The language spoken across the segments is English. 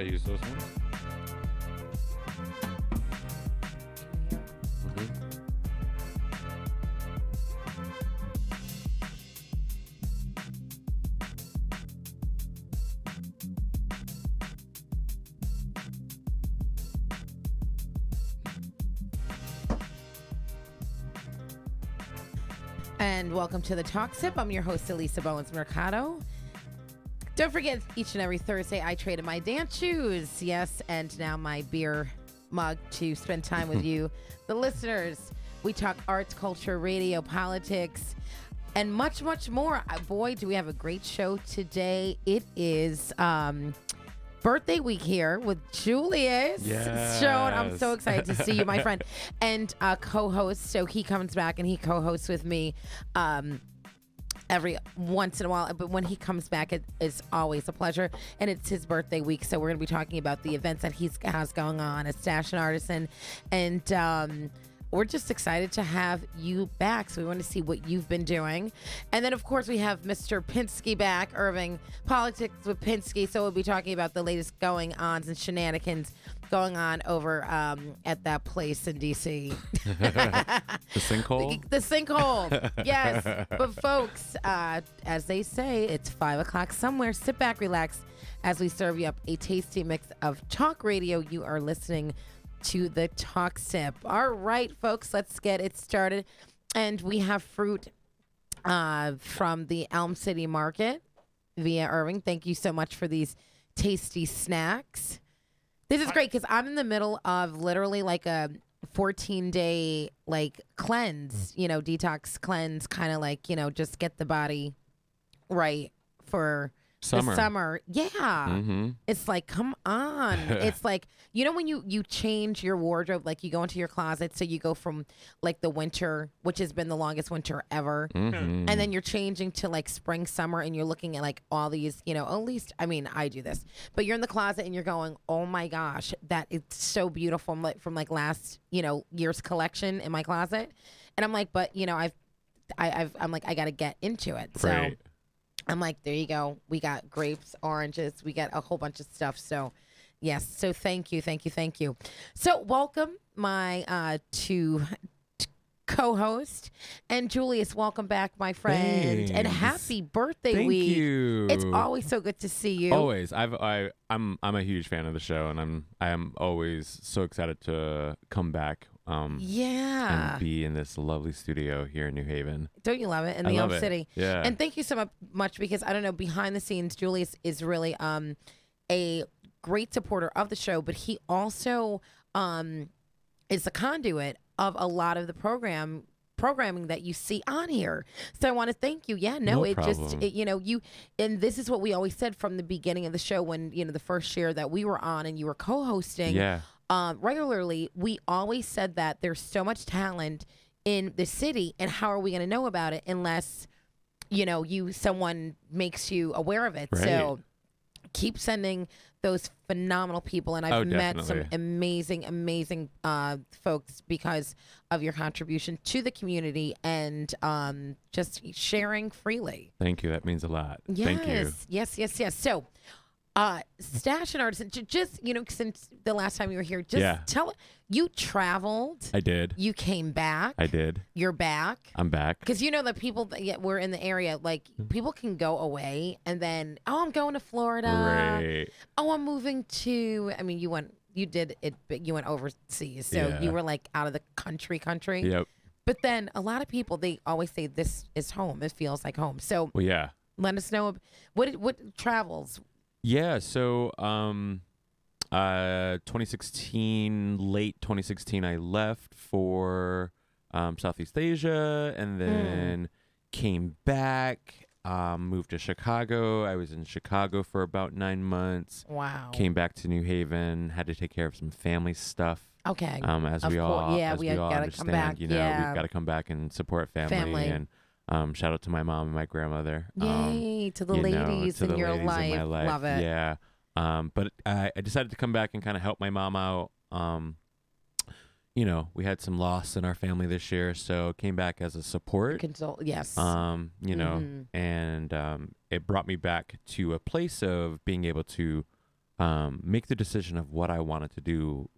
I use those ones. And welcome to the Talk Sip. I'm your host, Alisa Bowens-Mercado. Don't forget, each and every Thursday, I trade in my dance shoes. Yes, and now my beer mug to spend time with you, the listeners. We talk arts, culture, radio, politics, and much, much more. Boy, do we have a great show today. It is birthday week here with Julius. Yes. Sean, I'm so excited to see you, my friend, and co-host. So he comes back and he co-hosts with me every once in a while. But when he comes back, it is always a pleasure. And it's his birthday week, so we're going to be talking about the events that he has going on as Stash and Artisan, and we're just excited to have you back. So we want to see what you've been doing. And then, of course, we have Mr. Pinsky back, Irving, Politics with Pinsky. So we'll be talking about the latest going-ons and shenanigans going on over at that place in D.C. The sinkhole? The sinkhole, yes. But, folks, as they say, it's 5 o'clock somewhere. Sit back, relax, as we serve you up a tasty mix of talk radio. You are listening to the Talk Sip. All right, folks, let's get it started. And we have fruit from the Elm City Market via Irving. Thank you so much for these tasty snacks. This is great because I'm in the middle of literally like a 14-day like cleanse, detox cleanse, kind of like, just get the body right for the summer. Yeah. Mm-hmm. It's like, come on. It's like, when you change your wardrobe, like you go into your closet. So you go from like the winter, which has been the longest winter ever. Mm-hmm. And then you're changing to like spring, summer, and you're looking at like all these, at least, I mean, I do this, but you're in the closet and you're going, oh my gosh, that is so beautiful from like last, year's collection in my closet. And I'm like, but I'm like, I got to get into it. So Right. I'm like, there you go. We got grapes, oranges. We got a whole bunch of stuff. So, yes. So, thank you. So, welcome my two co-host, and Julius. Welcome back, my friend, and happy birthday Thank week. you. It's always so good to see you. Always. I'm a huge fan of the show, and I am always so excited to come back. Yeah. And be in this lovely studio here in New Haven. Don't you love it? In I the love Elm it. City. Yeah. And thank you so much because I don't know, behind the scenes, Julius is really a great supporter of the show, but he also is the conduit of a lot of the programming that you see on here. So I want to thank you. Yeah, no, it problem. just, and this is what we always said from the beginning of the show when, the first year that we were on and you were co-hosting. Yeah. Regularly, we always said that there's so much talent in the city, and how are we going to know about it unless, someone makes you aware of it. Right. So keep sending those phenomenal people, and I've met some definitely. amazing folks because of your contribution to the community and just sharing freely. Thank you. That means a lot. Yes, Thank you. yes. So, Stash and Artisan, just, since the last time you were here, just tell, you traveled. I did. You came back. I did. You're back. I'm back. Because the people that were in the area, like, people can go away and then, I'm going to Florida. Right. Oh, I'm moving to, I mean, you went overseas. So you were like out of the country. Yep. But then a lot of people, they always say this is home. It feels like home. So Well, yeah. let us know what travels. Yeah, so 2016, late 2016, I left for Southeast Asia and then came back, moved to Chicago. I was in Chicago for about 9 months. Wow. Came back to New Haven, had to take care of some family stuff. Okay. As we all gotta understand, come back. we've Yeah. got to come back and support family. And shout out to my mom and my grandmother. Yay, to the ladies in your life. In my life. Love it. Yeah. But I decided to come back and kind of help my mom out. We had some loss in our family this year, so came back as a support. Yes. And it brought me back to a place of being able to make the decision of what I wanted to do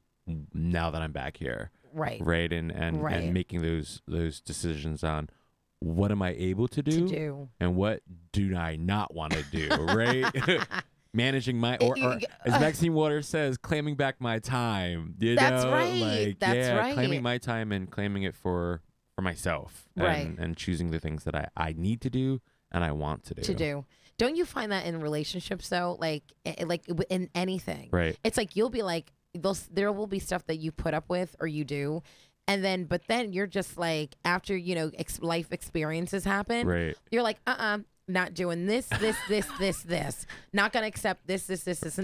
now that I'm back here. Right. Right. And making those decisions on what am I able to do and what do I not want to do. Right. Managing my, or as Maxine Waters says, claiming back my time. That's know? right. Like, That's right. Claiming my time and claiming it for myself. Right. And choosing the things that I need to do and I want to do. Don't you find that in relationships though? Like in anything. Right. It's like you'll be like, there will be stuff that you put up with or you do. And then, but then you're just like, after, you know, life experiences happen, right. You're like, not doing this. Not going to accept this, and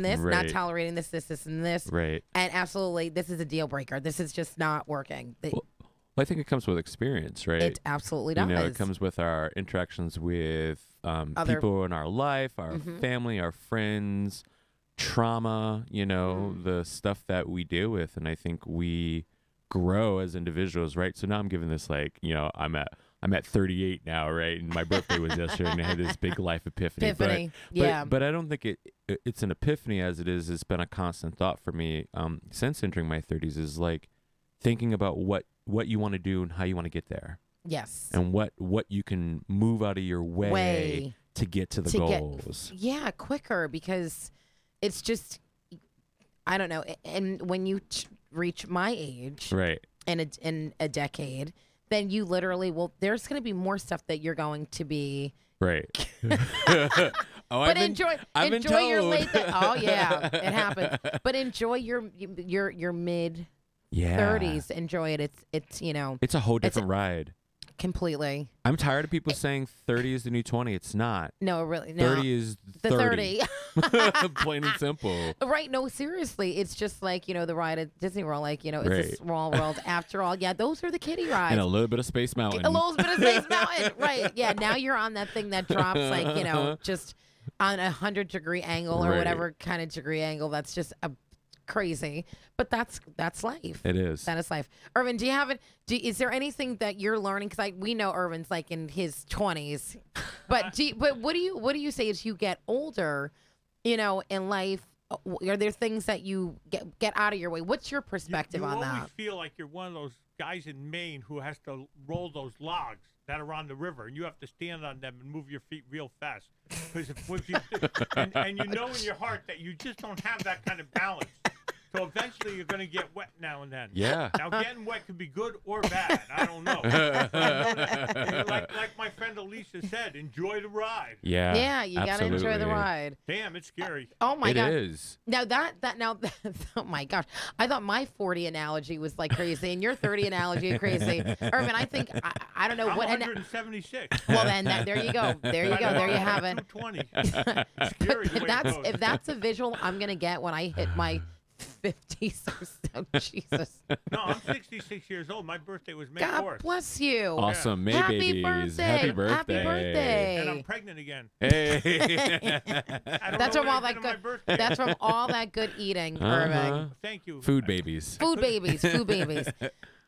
this. Right. Not tolerating this, and this. Right. And absolutely, this is a deal breaker. This is just not working. Well, I think it comes with experience, right? It absolutely does. You know, it comes with our interactions with people in our life, our family, our friends, trauma, you know, the stuff that we deal with. And I think we grow as individuals, right? So now I'm giving this, like, you know, I'm at 38 now, right? And my birthday was yesterday, and I had this big life epiphany. But I don't think it's an epiphany as it is. It's been a constant thought for me since entering my 30s. Is like thinking about what you want to do and how you want to get there. Yes. And what you can move out of your way to get to the goals. Quicker, because it's just, I don't know. And when you reach my age, right, in a decade, then you literally will. There's going to be more stuff that you're going to be right. But enjoy your late. Oh yeah, it happens. But enjoy your mid 30s. Enjoy it. It's you know. It's a whole different ride. Completely. I'm tired of people saying 30 is the new 20. It's not. No, really. No. 30 is 30. Plain and simple. Right. No, seriously. It's just like, you know, the ride at Disney World. Like, you know, it's a small world after all. Yeah, those are the kiddie rides. And a little bit of Space Mountain. A little bit of Space Mountain. Right. Yeah. Now you're on that thing that drops, like, you know, just on 100-degree angle or whatever kind of degree angle. That's just crazy, but that's life. It is. That is life. Irvin, is there anything that you're learning? Because we know Irvin's like in his 20s, but what do you say as you get older, you know, in life? Are there things that you get out of your way? What's your perspective on that? You always feel like you're one of those guys in Maine who has to roll those logs that are on the river, and you have to stand on them and move your feet real fast. Because if you and you know in your heart that you just don't have that kind of balance. So eventually you're going to get wet now and then. Yeah. Now getting wet can be good or bad. I don't know. like my friend Alisa said, enjoy the ride. Yeah. Yeah, you got to enjoy the ride. Damn, it's scary. Oh my God. It is. Now oh my gosh. I thought my 40 analogy was like crazy, and your 30 analogy is crazy. Irvin, I think I don't know I'm what. 176. Well then, there you go. There you go. There you have it. 220. Scary. If that's a visual I'm gonna get when I hit my 50s or so. Jesus. No, I'm 66 years old. My birthday was May 4th. God bless you. Awesome. May Happy babies. birthday. Happy birthday. Happy birthday. And I'm pregnant again. Hey. That's from all that good. That's from all that good eating, Irving. Thank you. Food babies. Food babies. Food babies.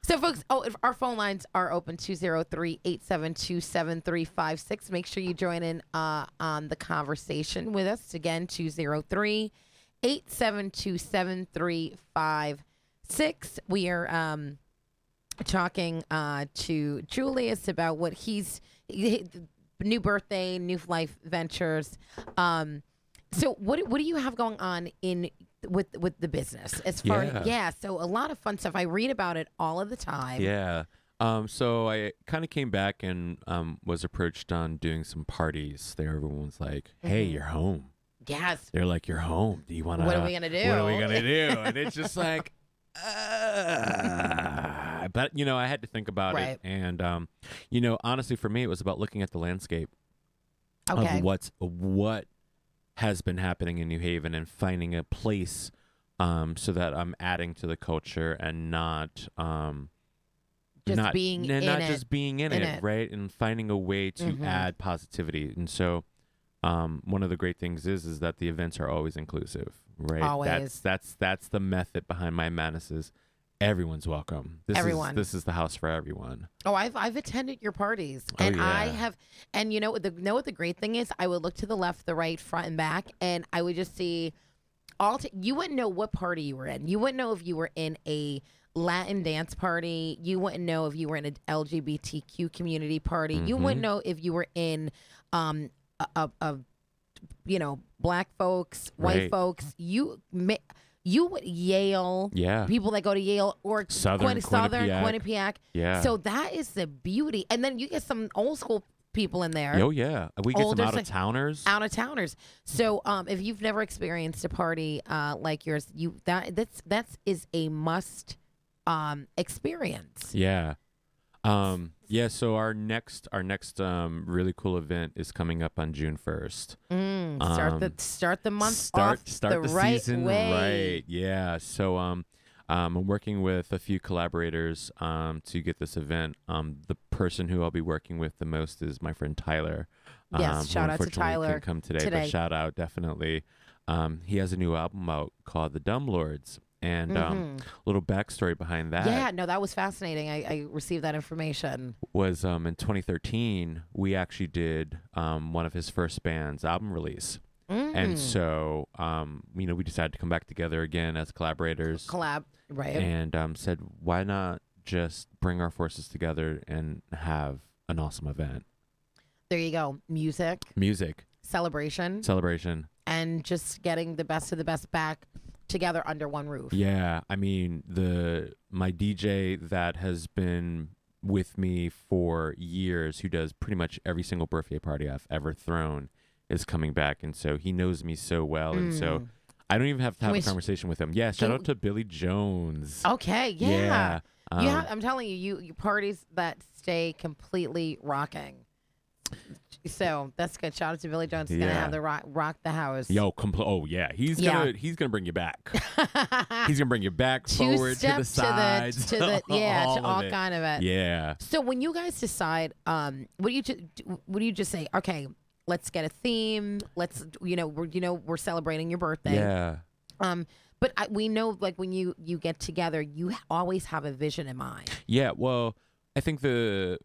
So, folks, our phone lines are open 203-872-7356. Make sure you join in on the conversation with us. Again, 203-872-7356. We are talking to Julius about what new birthday, new life ventures. So what do you have going on with the business as far as so a lot of fun stuff. I read about it all of the time. Yeah. So I kind of came back and was approached on doing some parties there. Everyone's like, hey, you're home. Yes. They're like, you're home. Do you want to? What are we going to do? What are we going to do? And it's just like, but, you know, I had to think about it. And, you know, honestly, for me, it was about looking at the landscape of what has been happening in New Haven and finding a place so that I'm adding to the culture and not just being in it, right? And finding a way to add positivity. And so one of the great things is that the events are always inclusive, right? Always. That's the method behind my madnesses. Everyone's welcome. This is the house for everyone. Oh, I've attended your parties, and I have, and you know what the great thing is? I would look to the left, the right, front, and back, and I would just see You wouldn't know what party you were in. You wouldn't know if you were in a Latin dance party. You wouldn't know if you were in an LGBTQ community party. You wouldn't know if you were in a black folks, white Right. folks. You would Yale, Yeah. people that go to Yale or Southern, Quinnipiac. Yeah. So that is the beauty. And then you get some old school people in there. Oh yeah, we get some Older out of towners. Out of towners. So if you've never experienced a party like yours, that is a must experience. Yeah. Yeah, so our next really cool event is coming up on June 1st. Start the month Start off the right season way. right. Yeah. So I'm working with a few collaborators to get this event. The person who I'll be working with the most is my friend Tyler. Yes, shout out to Tyler couldn't come today, but shout out definitely. He has a new album out called The Dumb Lords. And a little backstory behind that. Yeah, no, that was fascinating. I received that information. Was in 2013, we actually did one of his first band's album release. And so, we decided to come back together again as collaborators. Right. And said, why not just bring our forces together and have an awesome event? There you go. Music. Celebration. And just getting the best of the best back together under one roof. Yeah, I mean, my DJ that has been with me for years, who does pretty much every single birthday party I've ever thrown, is coming back, and so he knows me so well, and so I don't even have to have a conversation with him. Yeah, shout out to Billy Jones. Okay, yeah. Yeah, I'm telling you parties that stay completely rocking. So that's good. Shout out to Billy Jones. He's gonna have the rock the house. Oh yeah, he's gonna bring you back. He's gonna bring you back, forward, to the sides, to all of it. kind of it. Yeah. So when you guys decide, what do you just say? Okay, let's get a theme. Let's we're celebrating your birthday. Yeah. But we know, like, when you get together, you always have a vision in mind. Yeah. Well, I think the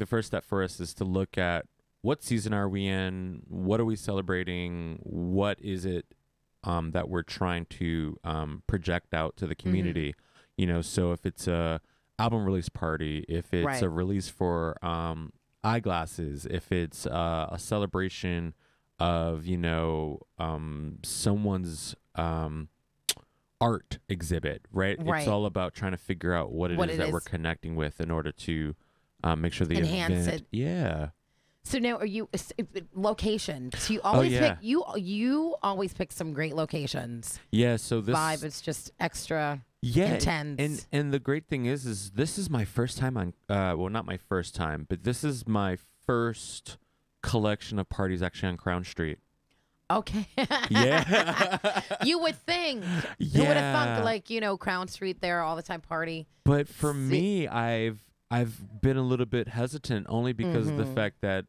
first step for us is to look at what season are we in? What are we celebrating? What is it that we're trying to project out to the community? So if it's a album release party, if it's a release for eyeglasses, if it's a celebration of someone's art exhibit, right? It's all about trying to figure out what it is that we're connecting with in order to make sure the enhance event, it. Yeah. So now, are you location? So you always pick you always pick some great locations. Yeah. So this vibe is just extra intense. And the great thing is this is my first time on. Well, not my first time, but this is my first collection of parties actually on Crown Street. Okay. Yeah. You would think. Yeah. Who would have thunk, like, Crown Street there all the time party? But for me, I've been a little bit hesitant only because of the fact that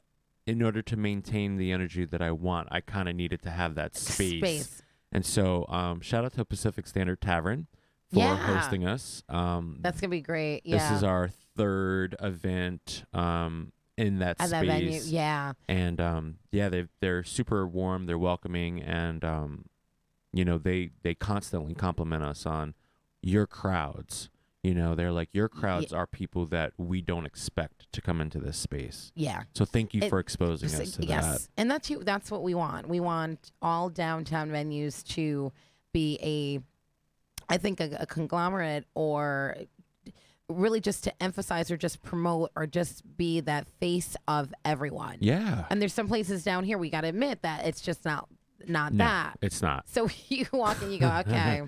in order to maintain the energy that I want, I kind of needed to have that space. And so shout out to Pacific Standard Tavern for hosting us. That's going to be great. Yeah. This is our third event in that space. That venue. Yeah. And they're super warm, they're welcoming, and they constantly compliment us on your crowds. They're like, your crowds are people that we don't expect to come into this space. Yeah. So thank you for exposing us to that. Yes. And that's what we want. We want all downtown venues to be I think a conglomerate, or really just to emphasize or just promote or just be that face of everyone. Yeah. And there's some places down here, we got to admit that it's just not that. It's not. So you walk and you go, okay.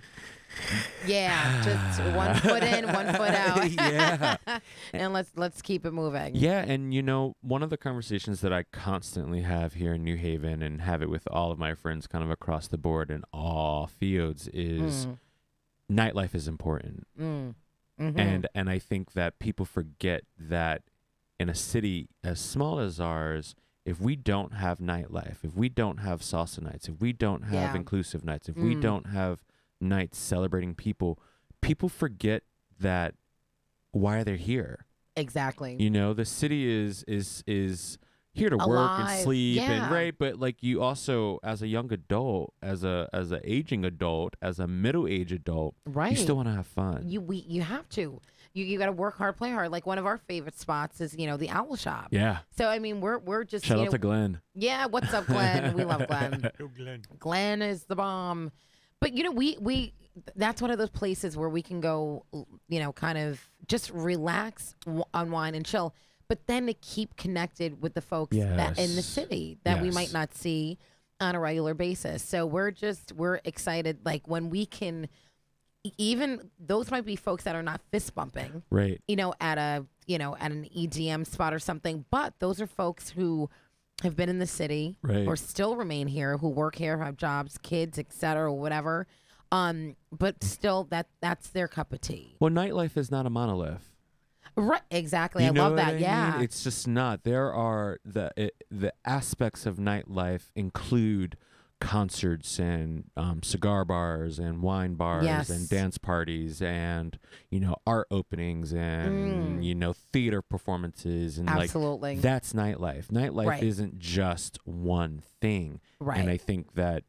Yeah, just 1 foot in, 1 foot out. Yeah. And let's keep it moving. Yeah, and one of the conversations that I constantly have here in New Haven and have it with all of my friends kind of across the board in all fields is nightlife is important. And I think that people forget that in a city as small as ours, if we don't have nightlife, if we don't have salsa nights, if we don't have inclusive nights, if we don't have nights celebrating people forget why they're here. Exactly. The city is here to work and Alive. sleep Yeah. and right, but like you also as a young adult, as a aging adult, as a middle-aged adult, Right. you still want to have fun. You have to. You got to work hard, play hard. Like one of our favorite spots is the Owl Shop. Yeah. So I mean, we're just Shout out to Glenn. Yeah, what's up, Glenn? We love Glenn. Yo, Glenn. Glenn is the bomb. But we that's one of those places where we can go, kind of just relax, unwind, and chill. But then to keep connected with the folks that in the Yes. city that we Yes. might not see on a regular basis. So we're excited. Like when we can, even those might be folks that are not fist bumping, Right. at an EDM spot or something. But those are folks who have been in the city Right. or still remain here, who work here, have jobs, kids, etc., or whatever. But still, that's their cup of tea. Well, nightlife is not a monolith. Right, exactly. You I know love what that. I mean? Yeah. It's just not. There are the aspects of nightlife include concerts and cigar bars and wine bars Yes. and dance parties and art openings and theater performances and Absolutely. like that's nightlife. Nightlife Right. isn't just one thing. Right. And I think that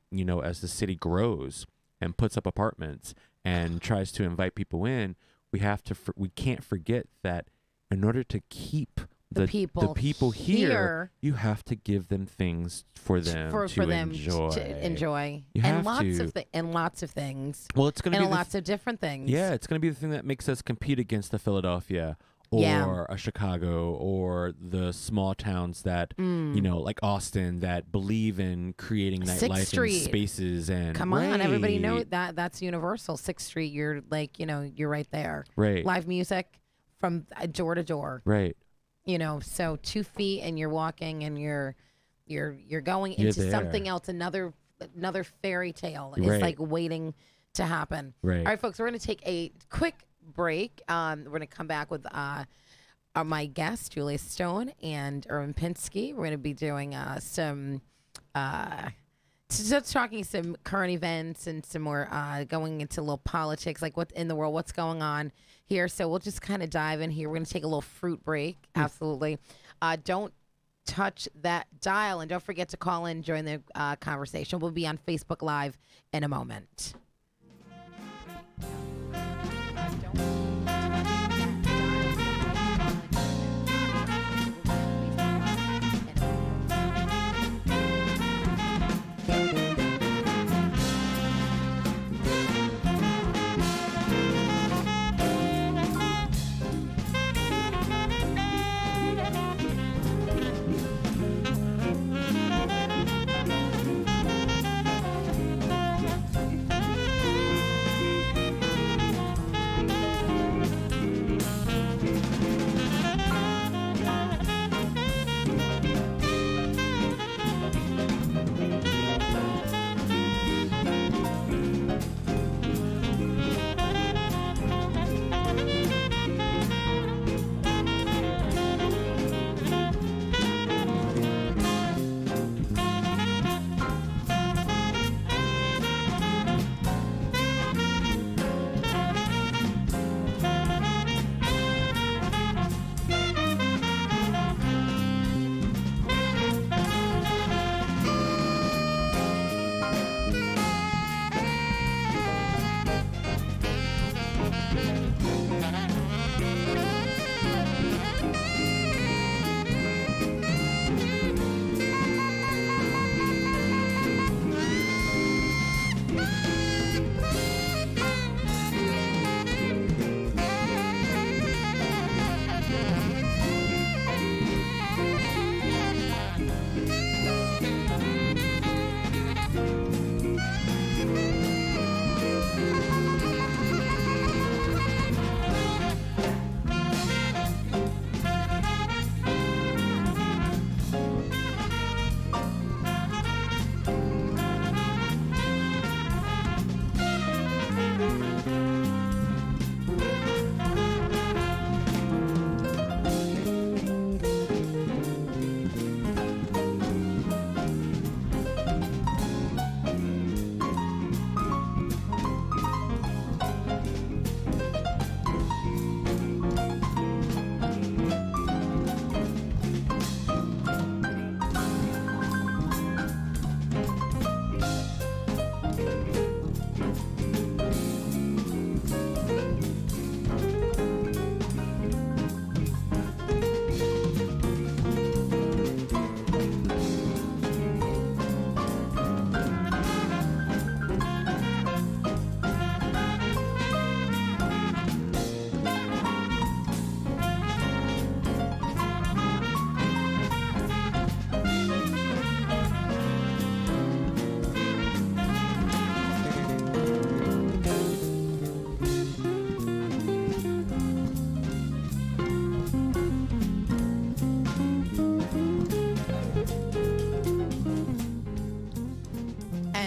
as the city grows and puts up apartments and tries to invite people in, we can't forget that in order to keep The people here, here you have to give them things for them to them enjoy. to enjoy, You and have lots of things, Well, it's going to and be lots of different things. yeah, it's going to be the thing that makes us compete against the Philadelphia or Yeah. a Chicago or the small towns that like Austin that believe in creating Sixth nightlife Street. and spaces and Come on, everybody know Right. that's Universal. 6th Street, you're like, you're right there. Right. Live music from door to door. Right. So 2 feet and you're walking and you're going You're into there. something else. Another fairy tale is Right. like waiting to happen. Right. All right, folks, we're going to take a quick break. We're going to come back with my guest, Julius Stone and Erwin Pinsky. We're going to be doing some just talking some current events and some more going into a little politics, like what in the world, what's going on here. So we'll just kind of dive in here. We're going to take a little fruit break. Absolutely. Don't touch that dial, and don't forget to call in, join the conversation. We'll be on Facebook Live in a moment.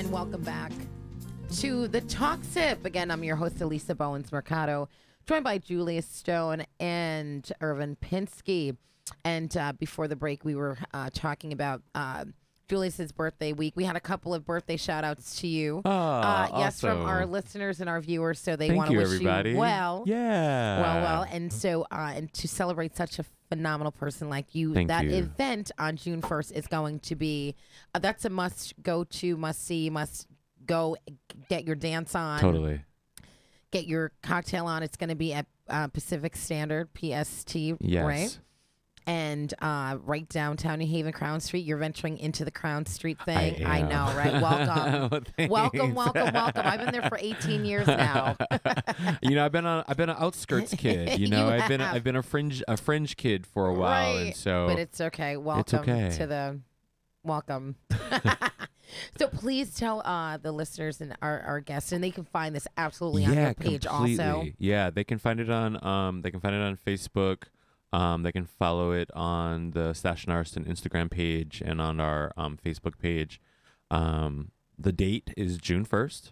and welcome back to the Talk Sip. Again, I'm your host, Alisa Bowens-Mercado, joined by Julius Stone and Irvin Pinsky. And before the break, we were talking about Julius's birthday week. We had a couple of birthday shout-outs to you. Yes, from our listeners and our viewers, so they want to wish everybody. you well. Yeah. Well. And so, and to celebrate such a phenomenal person like you, Thank you. Event on June 1st is going to be, that's a must-go-to, must-see, must-go, get your dance on. Totally. Get your cocktail on. It's going to be at Pacific Standard, PST, Yes. right? And right downtown New Haven, Crown Street. You're venturing into the Crown Street thing. I know, right? Welcome. welcome. I've been there for 18 years now. You know, I've been an outskirts kid. You know, I've been a fringe kid for a while, right. and so. But it's okay. Welcome to the welcome. So please tell the listeners and our guests, and they can find this absolutely on your page completely. also. Yeah, they can find it on Facebook. They can follow it on the Stash and Arston Instagram page and on our Facebook page. The date is June 1st.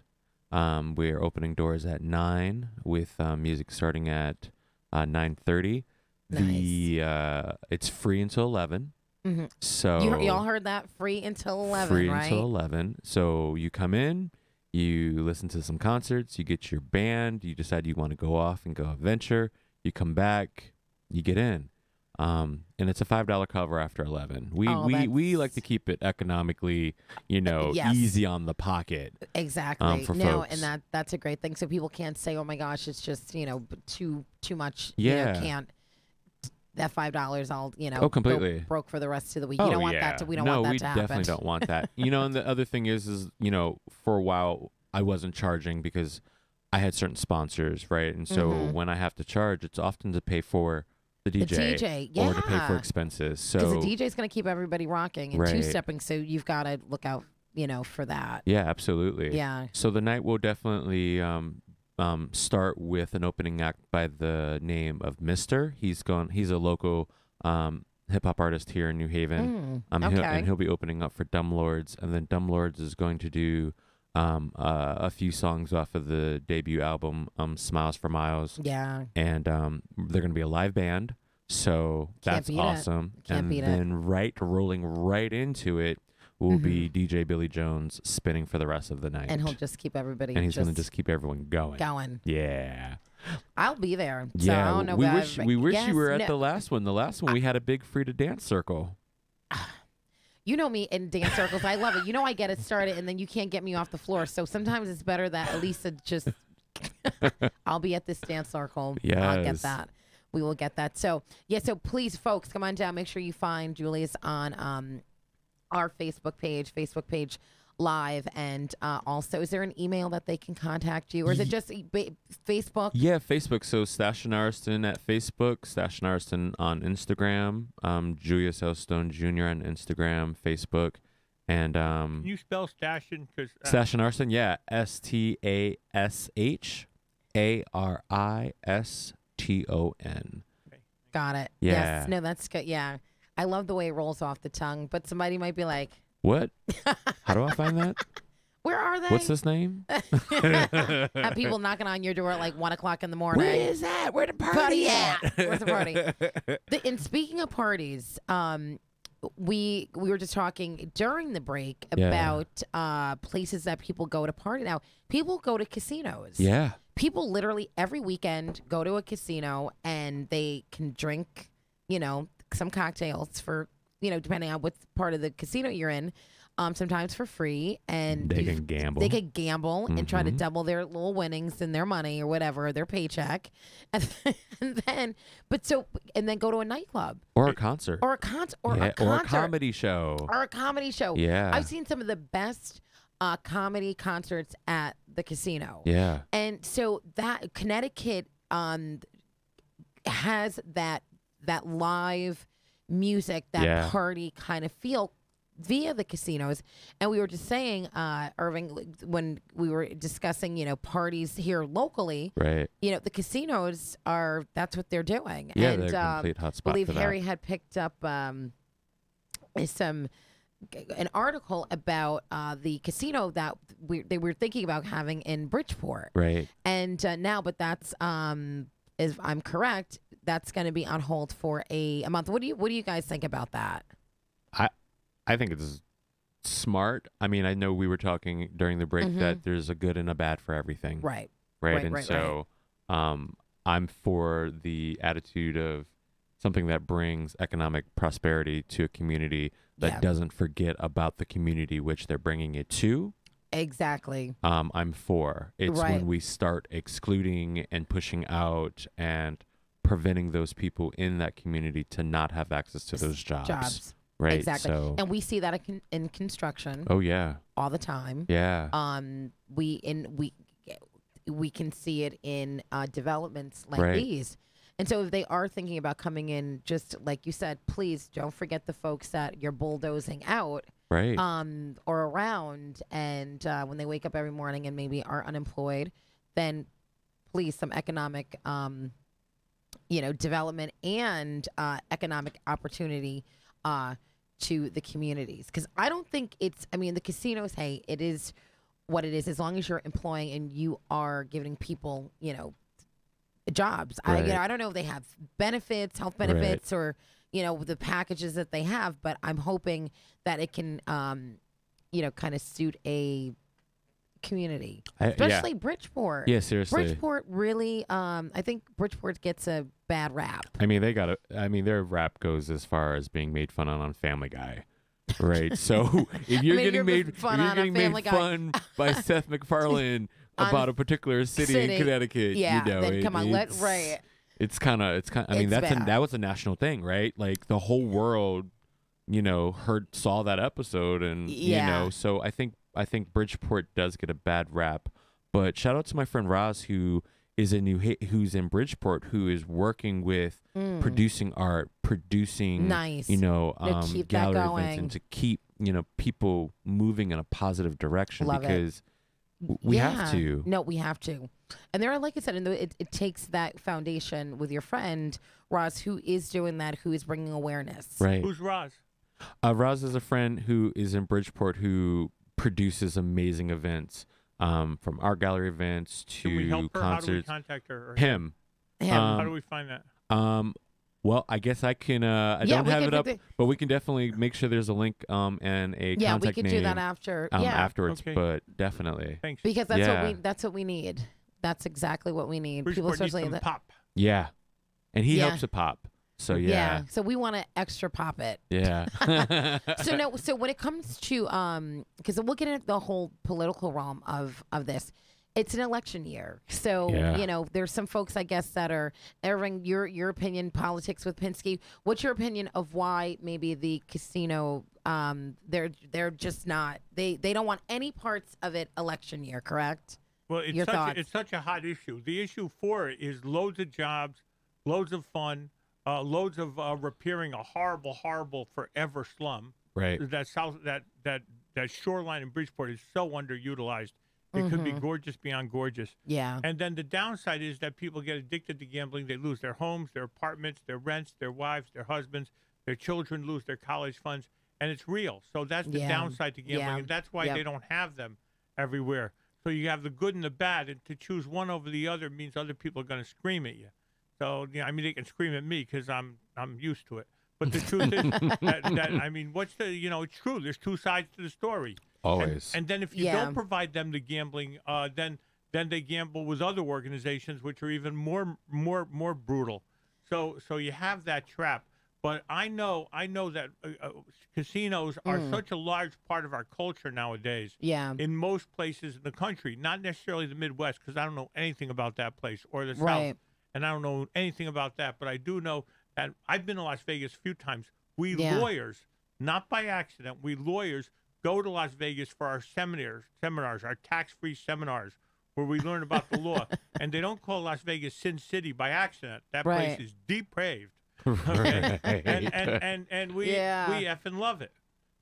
We're opening doors at 9 with music starting at 9:30. Nice. It's free until 11. Mm-hmm. So you all heard that? Free until 11, free right? until 11. So you come in, you listen to some concerts, you get your band, you decide you want to go off and go adventure, you come back, you get in. And it's a $5 cover after 11. We like to keep it economically, Yes. easy on the pocket. Exactly. For no, folks. and that's a great thing. So people can't say, "Oh my gosh, it's just too much." Yeah. Can't. That $5, I'll Oh, completely. go broke for the rest of the week. You don't want that to. We don't want that to happen. No, we definitely don't want that. And the other thing is for a while I wasn't charging because I had certain sponsors, right? And so when I have to charge, it's often to pay for the DJ, yeah. or to pay for expenses. So because the DJ is going to keep everybody rocking and Right. two-stepping, so you've got to look out, for that. yeah, absolutely. Yeah. So the night will definitely start with an opening act by the name of Mister. He's a local hip hop artist here in New Haven. Okay. He'll be opening up for Dumb Lords, and then Dumb Lords is going to do a few songs off of the debut album, Smiles for Miles. Yeah. And they're going to be a live band, so that's awesome. Can't beat it. And rolling right into it will be DJ Billy Jones spinning for the rest of the night. And he'll just keep everybody. And he's going to just keep everyone going. Yeah. I'll be there. So Yeah, I don't know. we wish yes, you were at no. the last one. The last one we had a big free to dance circle. You know me in dance circles. I love it. I get it started, and then you can't get me off the floor. So sometimes it's better that Alisa just. I'll be at this dance circle. I'll get Yes. that. We will get that. So so please, folks, come on down. Make sure you find Julius on our Facebook page live, and also, is there an email that they can contact you, or is it just Facebook? Yeah, Facebook. So Stash and Arston at Facebook, Stash and Arston on Instagram, Julius L. Stone Jr. on Instagram, Facebook, and Can you spell stashin'? Stash and Arston, yeah, STASHARISTON. Got it. Yeah. Yes. No, that's good. Yeah. I love the way it rolls off the tongue, but somebody might be like, What? How do I find that? where are they? What's this name? Have people knocking on your door at like 1 o'clock in the morning. Where is that? Where the party at? Where's the party? And speaking of parties, we were just talking during the break about places that people go to party. Now, people go to casinos. Yeah. People literally every weekend go to a casino and they can drink, some cocktails for, depending on what part of the casino you're in. Sometimes for free, and They can gamble. They could gamble and try to double their little winnings and their money or whatever, their paycheck, and then go to a nightclub Or a concert. or a concert or Yeah, a concert or a comedy show. or a comedy show. Yeah. I've seen some of the best comedy concerts at the casino. Yeah. And so that Connecticut has that live music, that party kind of feel via the casinos. And we were just saying, Irving, when we were discussing, parties here locally, Right. the casinos that's what they're doing. Yeah, and they're a complete hotspot I believe for that. Harry had picked up some an article about the casino that they were thinking about having in Bridgeport. Right. And now, but that's if I'm correct, that's going to be on hold for a month. What do you guys think about that? I think it's smart. I mean, I know we were talking during the break that there's a good and a bad for everything. Right. Right. And so I'm for the attitude of something that brings economic prosperity to a community that doesn't forget about the community which they're bringing it to. Exactly. I'm for. It's when we start excluding and pushing out and preventing those people in that community to not have access to those jobs. Right. Exactly. So, and we see that in construction. Oh yeah. All the time. Yeah. We can see it in developments like these. And so if they are thinking about coming in, just like you said, please don't forget the folks that you're bulldozing out. Right. Or around, and when they wake up every morning and maybe are unemployed, then please some economic development and economic opportunity to the communities. Because I don't think the casinos, hey, it is what it is, as long as you're employing and you are giving people, jobs. Right. I don't know if they have benefits, health benefits, or, the packages that they have, but I'm hoping that it can, kind of suit a community, especially Bridgeport. Yeah, seriously. Bridgeport really, I think Bridgeport gets a bad rap. I mean, their rap goes as far as being made fun on Family Guy. Right. So if you're getting made fun by Seth MacFarlane about a particular city in Connecticut, then come on, it's kind of, I mean, that was a national thing, right? Like the whole world, saw that episode, and so I think Bridgeport does get a bad rap, but shout out to my friend Roz, who's in Bridgeport, who is working with producing art, producing gallery events, and to keep people moving in a positive direction. Because we have to. No, we have to. And there are, like I said, it takes that foundation with your friend Roz, who is doing that, who is bringing awareness. Right. Who's Roz? Roz is a friend who is in Bridgeport who produces amazing events, from art gallery events to Can we help her? concerts. How do we contact her? Him. How do we find that? Well, I guess I can. I don't have it up, but we can definitely make sure there's a link and a contact name. Yeah, we can do that after. Afterwards, Okay. but definitely. Thanks. Because that's what we need. That's exactly what we need. People, Bridgeport needs especially some pop. Yeah, and he helps it pop. So yeah. So we want to extra pop it. Yeah. So when it comes to because we'll get into the whole political realm of this. It's an election year, so there's some folks, I guess, that are airing your opinion, politics with Pinsky. What's your opinion of why maybe the casino they're just not they don't want any parts of it election year, correct? Well, it's such a hot issue. The issue for it is loads of jobs, loads of fun, loads of repairing a horrible forever slum. Right. That shoreline in Bridgeport is so underutilized. It could be gorgeous beyond gorgeous. Yeah. And then the downside is that people get addicted to gambling. They lose their homes, their apartments, their rents, their wives, their husbands, their children lose their college funds. And it's real. So that's the downside to gambling. Yeah. And that's why they don't have them everywhere. So you have the good and the bad. And to choose one over the other means other people are going to scream at you. So, they can scream at me because I'm used to it. But the truth is it's true. There's two sides to the story. Always. And then if you don't provide them the gambling, then they gamble with other organizations, which are even more brutal. So you have that trap. But I know that casinos are such a large part of our culture nowadays. Yeah. In most places in the country, not necessarily the Midwest, because I don't know anything about that place, or the Right. South, and I don't know anything about that. But I do know that I've been to Las Vegas a few times. We lawyers, not by accident, we lawyers go to Las Vegas for our seminars, our tax-free seminars, where we learn about the law. And they don't call Las Vegas Sin City by accident. That place is depraved. Okay? and we effing love it.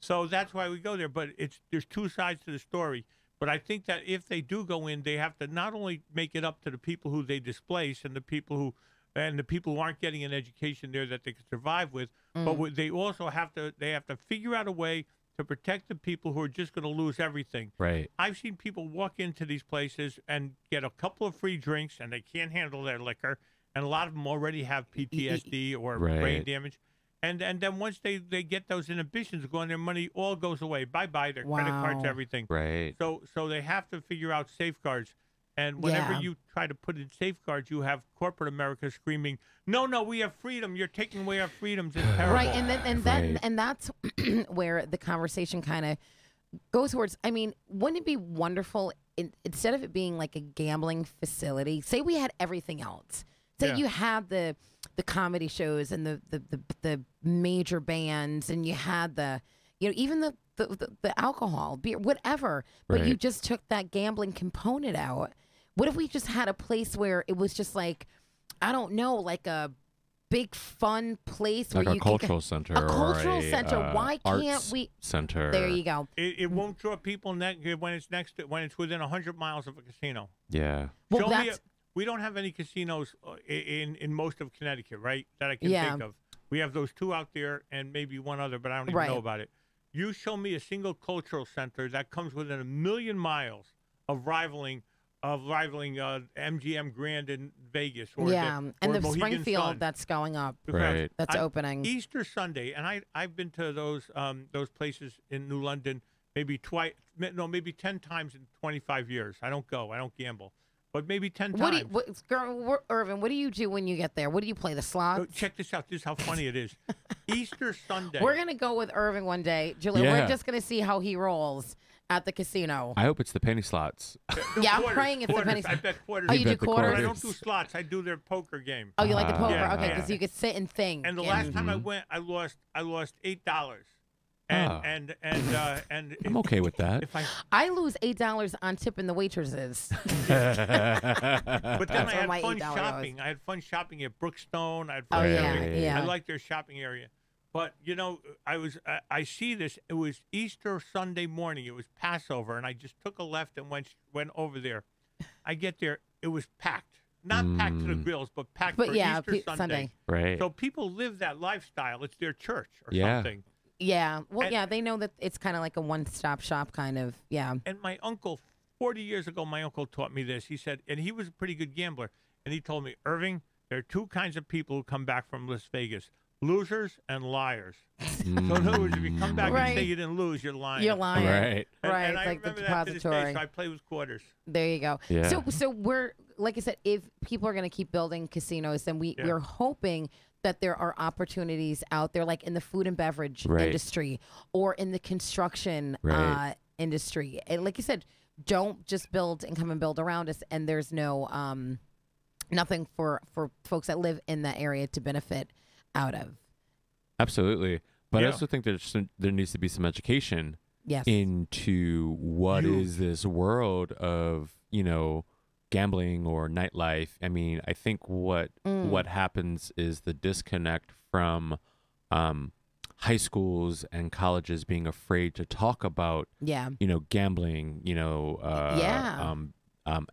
So that's why we go there. But there's two sides to the story. But I think that if they do go in, they have to not only make it up to the people who they displace and the people who aren't getting an education there that they can survive with, but they also have to figure out a way to protect the people who are just going to lose everything. Right. I've seen people walk into these places and get a couple of free drinks, and they can't handle their liquor, and a lot of them already have PTSD or brain damage. And then once they get those inhibitions going, their money all goes away. Bye-bye, their credit cards, everything. Right. So they have to figure out safeguards. And whenever you try to put in safeguards, you have corporate America screaming, "No, we have freedom. You're taking away our freedoms. It's terrible." Right, and that's where the conversation kind of goes towards. I mean, wouldn't it be wonderful instead of it being like a gambling facility? Say we had everything else. Say you had the comedy shows and the major bands, and you had even the alcohol, beer, whatever. But you just took that gambling component out. What if we just had a place where it was just like, I don't know, like a big fun place like where a you cultural center. A cultural center. Why arts can't we? Center. There you go. It won't draw people when it's within 100 miles of a casino. Yeah. Well, we don't have any casinos in most of Connecticut, right? That I can think of. We have those two out there and maybe one other, but I don't even know about it. You show me a single cultural center that comes within 1 million miles of rivaling MGM Grand in Vegas, or and the Mohegan Springfield Sun. That's going up. Right. That's opening Easter Sunday, and I've been to those places in New London maybe 10 times in 25 years. I don't go. I don't gamble. But maybe 10 times. Irvin, what do you do when you get there? What do you play, the slots? Oh, check this out. This is how funny it is. Easter Sunday. We're going to go with Irvin one day. Julia, we're just going to see how he rolls at the casino. I hope it's the penny slots. I'm praying it's the penny slots. I bet quarters. Oh, you do quarters? I don't do slots. I do their poker game. Oh, you like the poker? Yeah, okay, because you could sit and think. And the last time I went, I lost $8. And I'm okay with that. I lose $8 on tipping the waitresses. But then I had fun shopping. I had fun shopping at Brookstone. I had fun I like their shopping area. But I see this. It was Easter Sunday morning. It was Passover, and I just took a left and went over there. I get there. It was packed. Not packed to the grills, but packed for Easter Sunday. Right. So people live that lifestyle. It's their church or something. Yeah. Well, they know that it's kind of like a one-stop shop kind of, And my uncle, 40 years ago, my uncle taught me this. He said, and he was a pretty good gambler, and he told me, Irving, there are two kinds of people who come back from Las Vegas, losers and liars. So in other words, if you come back and say you didn't lose, you're lying. You're lying. Right. And it's I like the remember that to this day, depository. so I play with quarters. There you go. Yeah. So we're, like I said, if people are going to keep building casinos, then we're hoping that there are opportunities out there, like in the food and beverage industry or in the construction industry. And like you said, don't just build and come and build around us, and there's no nothing for folks that live in that area to benefit out of. Absolutely. But I also think there needs to be some education into what is this world of, gambling or nightlife. I mean, I think what happens is the disconnect from high schools and colleges being afraid to talk about gambling,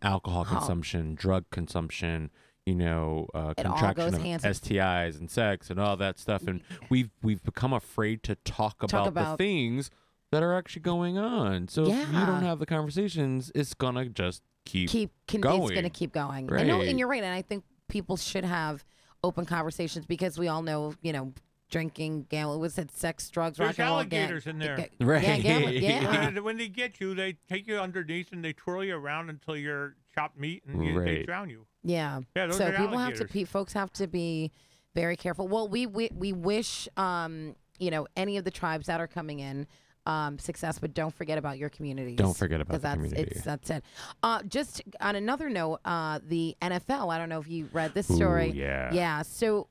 alcohol consumption, drug consumption, contraction of STIs and sex and all that stuff, and we've become afraid to talk about the things that are actually going on. So if you don't have the conversations, it's gonna just keep going. It's gonna keep going. Right. I know, and you're right. And I think people should have open conversations because we all know, drinking, gambling, what's it, sex, drugs, rock and roll. There's alligators in there. Right. When they get you, they take you underneath and they twirl you around until you're chopped meat and they drown you. Yeah. Those so are people alligators. folks have to be very careful. Well, we wish any of the tribes that are coming in success, but don't forget about your communities. Don't forget about the community. That's it. Just on another note, the NFL. I don't know if you read this story. Ooh, yeah. Yeah. So,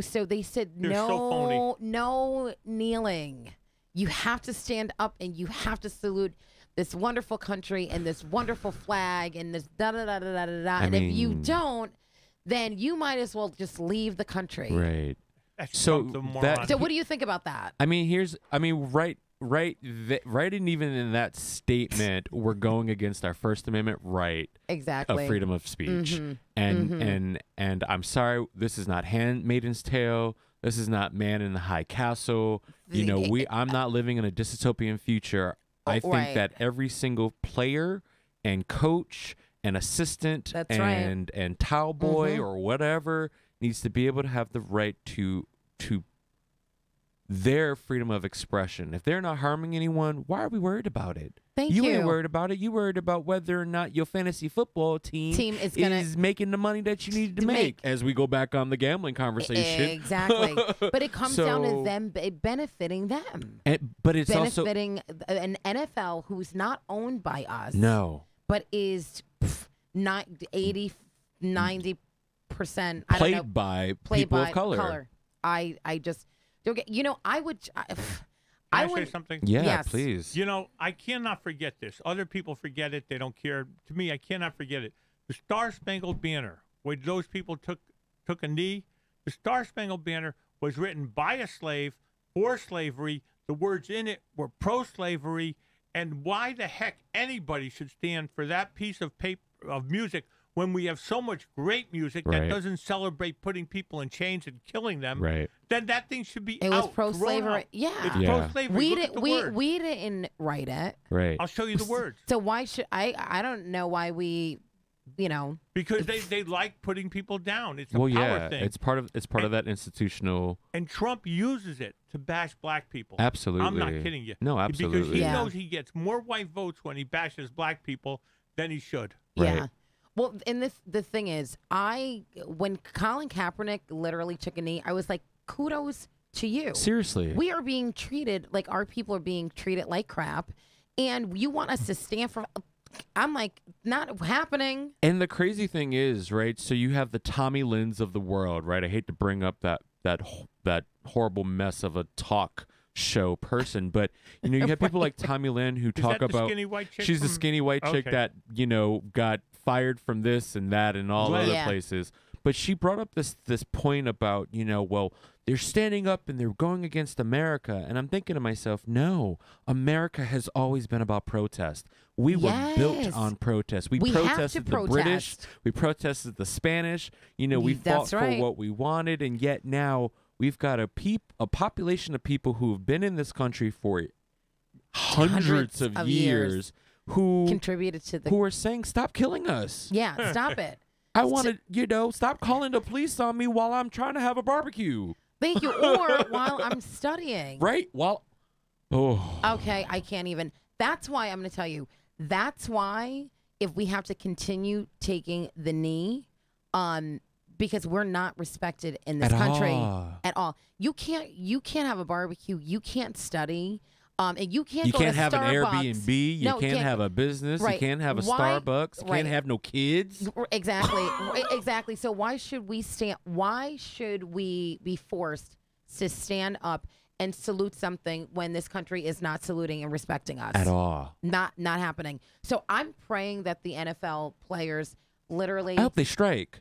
so they said so no kneeling. You have to stand up and you have to salute this wonderful country and this wonderful flag and this da da da da da da. And if you don't, then you might as well just leave the country. Right. So what do you think about that? I mean, right, and even in that statement, we're going against our First Amendment right of freedom of speech. And I'm sorry, this is not Handmaid's Tale. This is not man in the high castle. You know, I'm not living in a dystopian future. I think that every single player and coach and assistant and towel boy or whatever needs to be able to have the right to their freedom of expression. If they're not harming anyone, why are we worried about it? You ain't worried about it. You worried about whether or not your fantasy football team is making the money that you needed to make. As we go back on the gambling conversation. Exactly. But it comes down to them benefiting them. But it's benefiting an NFL who's not owned by us. No. But is 80, 90%. Played by people of color. I just don't get, I would. Can I say something? Yeah, yes. please. I cannot forget this. Other people forget it. They don't care. To me, I cannot forget it. The Star Spangled Banner, where those people took a knee, the Star Spangled Banner was written by a slave for slavery. The words in it were pro-slavery. And why the heck anybody should stand for that piece of paper of music when we have so much great music that doesn't celebrate putting people in chains and killing them, then that thing should be It was pro-slavery. Yeah. It's pro-slavery. We didn't write it. Right. I'll show you the words. So why should I don't know why we, Because they like putting people down. It's a power thing. It's part of that institutional. And Trump uses it to bash black people. Absolutely. I'm not kidding you. No, absolutely. Because he knows he gets more white votes when he bashes black people than he should. Yeah. Right. Well, and the thing is, when Colin Kaepernick literally took a knee, I was like, kudos to you. Seriously. We are being treated like our people are being treated like crap, and you want us to stand for. I'm like, not happening. And the crazy thing is, right? So you have the Tommy Lynn's of the world, right? I hate to bring up that horrible mess of a talk show person, but you have people like Tommy Lynn who talk about. Skinny white chick she's the skinny white chick that got fired from this and that and all other places. But she brought up this point about, well, they're standing up and they're going against America. And I'm thinking to myself, no, America has always been about protest. We were built on protest. We protested the British. We protested the Spanish. We fought for what we wanted. And yet now we've got a population of people who have been in this country for hundreds of years who contributed to who are saying, stop killing us. Yeah, stop it. I want to, stop calling the police on me while I'm trying to have a barbecue. Thank you. Or while I'm studying. Right? Okay, I can't even. That's why I'm going to tell you. That's why if we have to continue taking the knee, because we're not respected in this country at all. You can't have a barbecue. You can't study. And you can't have Starbucks. An Airbnb. You can't have a business. Right. You can't have a Starbucks. You can't have no kids. Exactly. Exactly. So why should we be forced to stand up and salute something when this country is not saluting and respecting us? At all. Not happening. So I'm praying that the NFL players literally I hope they strike.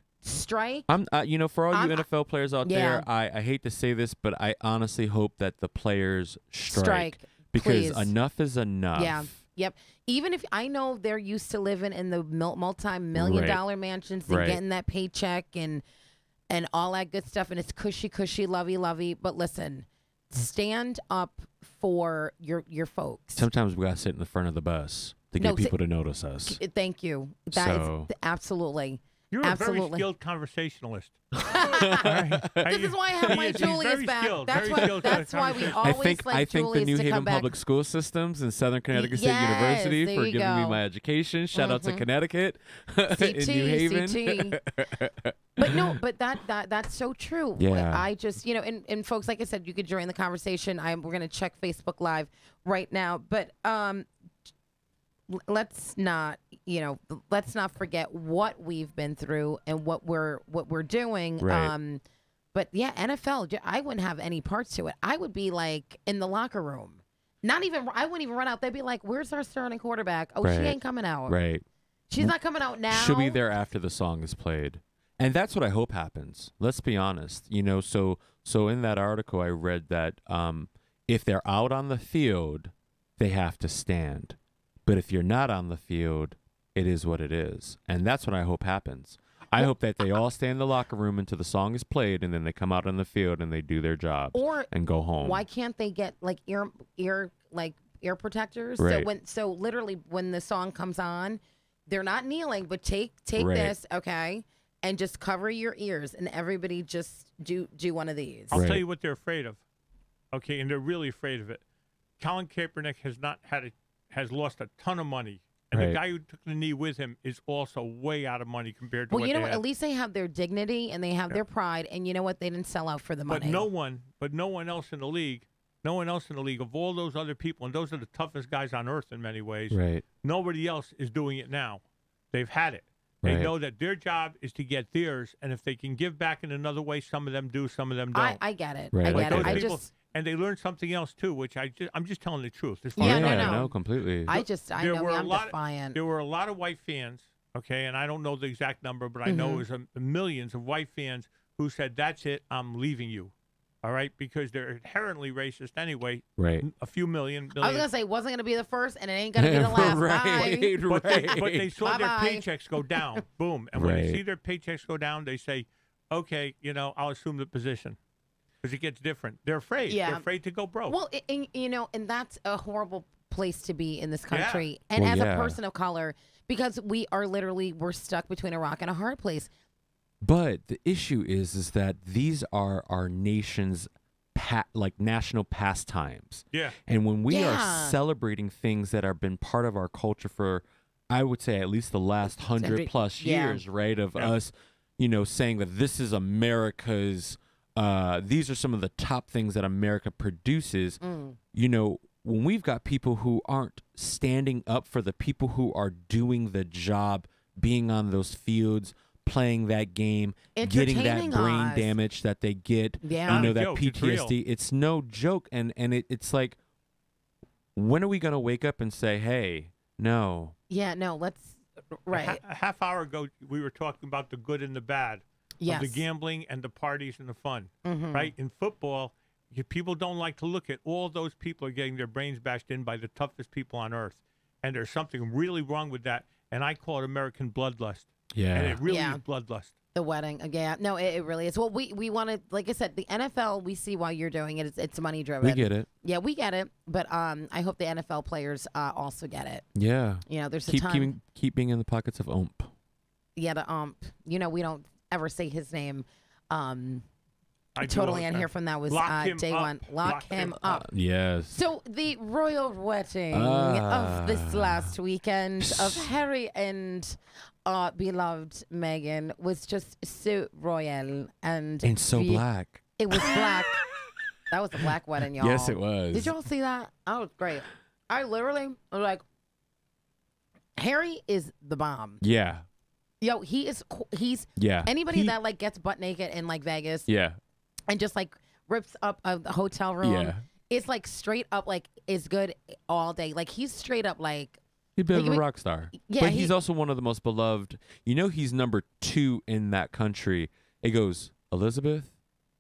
I'm for all you NFL players out there, I hate to say this, but I honestly hope that the players strike. Because enough is enough. Yeah. Yep. Even if I know they're used to living in the multi-million-dollar mansions and getting that paycheck and all that good stuff, and it's cushy, lovey. But listen, stand up for your folks. Sometimes we gotta sit in the front of the bus to get people to notice us. Thank you. That is absolutely. You're a very skilled conversationalist. This is why I have my Julius back. That's why we always I thank the New Haven Public School Systems and Southern Connecticut State University for giving me my education. Shout out to Connecticut in New Haven. But that's so true. Yeah. I just, and folks, like I said, you could join the conversation. We're going to check Facebook Live right now. But let's not forget what we've been through and what we're doing. Right. But yeah, NFL, I wouldn't have any parts to it. I would be like in the locker room. I wouldn't even run out. They'd be like, "Where's our starting quarterback? Oh, she ain't coming out. Right. She's not coming out now. She'll be there after the song is played." And that's what I hope happens. Let's be honest. So in that article I read that if they're out on the field, they have to stand. But if you're not on the field, it is what it is. And that's what I hope happens. I hope that they all stay in the locker room until the song is played, and then they come out on the field and they do their jobs and go home. Why can't they get like ear protectors? Right. So literally when the song comes on, they're not kneeling, but take Right. this, okay, and just cover your ears, and everybody just do one of these. I'll Right. tell you what they're afraid of. Okay, and they're really afraid of it. Colin Kaepernick has lost a ton of money. And Right. the guy who took the knee with him is also way out of money compared to Well, what you know they what? had. At least they have their dignity and they have their pride, and you know what? They didn't sell out for the money. But no one else in the league, of all those other people, and those are the toughest guys on earth in many ways. Right. Nobody else is doing it now. They've had it. They Right. know that their job is to get theirs, and if they can give back in another way, some of them do, some of them don't. I get it. Right. I Like get those it. I people- just, And they learned something else too, which I'm just telling the truth. As far Yeah, as I no, know. no. completely. I There know were me, a I'm lot- defiant. There were a lot of white fans, okay, and I don't know the exact number, but I know it was millions of white fans who said, "That's it, I'm leaving you." All right, because they're inherently racist anyway. Right. A few million. I was gonna say it wasn't gonna be the first, and it ain't gonna be the last. Bye. Right. But they saw their Bye-bye. paychecks go down. Boom. And when they Right. see their paychecks go down, they say, "Okay, I'll assume the position." Because it gets different. They're afraid. Yeah. They're afraid to go broke. Well, and that's a horrible place to be in this Yeah. country, and Well, as yeah. a person of color, because we're stuck between a rock and a hard place. But the issue is that these are our nation's national pastimes. yeah. And when we Yeah. are celebrating things that have been part of our culture for, I would say, at least the last 100+ Yeah. years, right? Of Yeah. us, saying that this is America's, these are some of the top things that America produces. When we've got people who aren't standing up for the people who are doing the job, being on those fields, playing that game, getting that Entertaining brain us. damage that they get, Yeah. Not a that joke, it's PTSD. real. It's no joke, and it's like, when are we gonna wake up and say, "Hey, no"? Yeah, no, let's right. A half hour ago, we were talking about the good and the bad Yes. of the gambling and the parties and the fun, Mhm. right? In football, people don't like to look at all those people are getting their brains bashed in by the toughest people on earth, and there's something really wrong with that, and I call it American bloodlust, and Yeah, it really Yeah. is bloodlust. The wedding, yeah, no, it really is. Well, we want to, like I said, the NFL. We see why you're doing it. It's money driven. we get it. Yeah, we get it. But I hope the NFL players also get it. Yeah, There's a keep time. keeping in the pockets of ump. Yeah, the we don't ever say his name. I do Totally all the unhear time. from that was Lock him day up. one. Lock him up. Yes. So the royal wedding of this last weekend of Harry and beloved Meghan was just so royal and so black. It was black. That was a black wedding, y'all. Yes, it was. Did y'all see that? That was great. I literally was like, Harry is the bomb. Yeah. Yo, he's Yeah. anybody that like gets butt naked in like Vegas Yeah. and just like rips up a hotel room. Yeah. It's like straight up like is good all day. Like he's straight up like He's a bit of Like, a rock star. yeah, but he- he's also one of the most beloved. He's number 2 in that country. It goes Elizabeth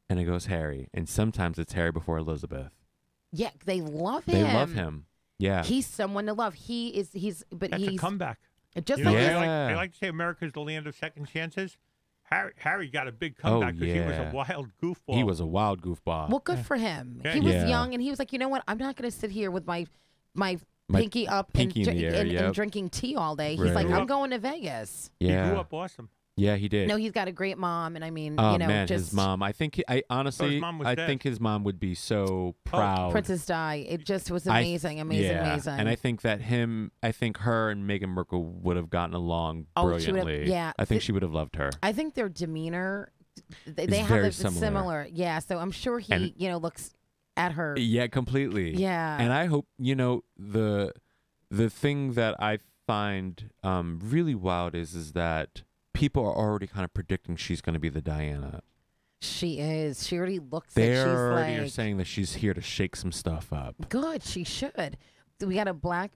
and it goes Harry. And sometimes it's Harry before Elizabeth. yeah, they love him. They love him. Yeah. He's someone to love. He's That's a comeback. just You know, like they, his- Yeah. they like to say America's the land of second chances. Harry got a big comeback because he was yeah. a wild goofball. He was a wild goofball. well, good for him. Yeah. He was Yeah. young and he was like, you know what? I'm not going to sit here with my pinky up pinky in and, the air, and yep. drinking tea all day. He's like, Right. I'm going to Vegas. He yeah. grew up awesome. Yeah, he did. No, he's got a great mom, and I mean, Oh man, just his mom. I think honestly, mom was I dead. think his mom would be so proud. Princess Di. It just was I- amazing. yeah. Amazing. And I think her and Meghan Markle would have gotten along Oh, she would have- brilliantly. yeah. I think she would have loved her. I think their demeanor, they It's have very a similar. similar. Yeah, so I'm sure he, And- looks at her. Yeah, completely. Yeah. And I hope the thing that I find really wild is that people are already kind of predicting she's going to be the Diana. She is. She already looks They like she's already like are saying that she's here to shake some stuff up. good. She should. We have a black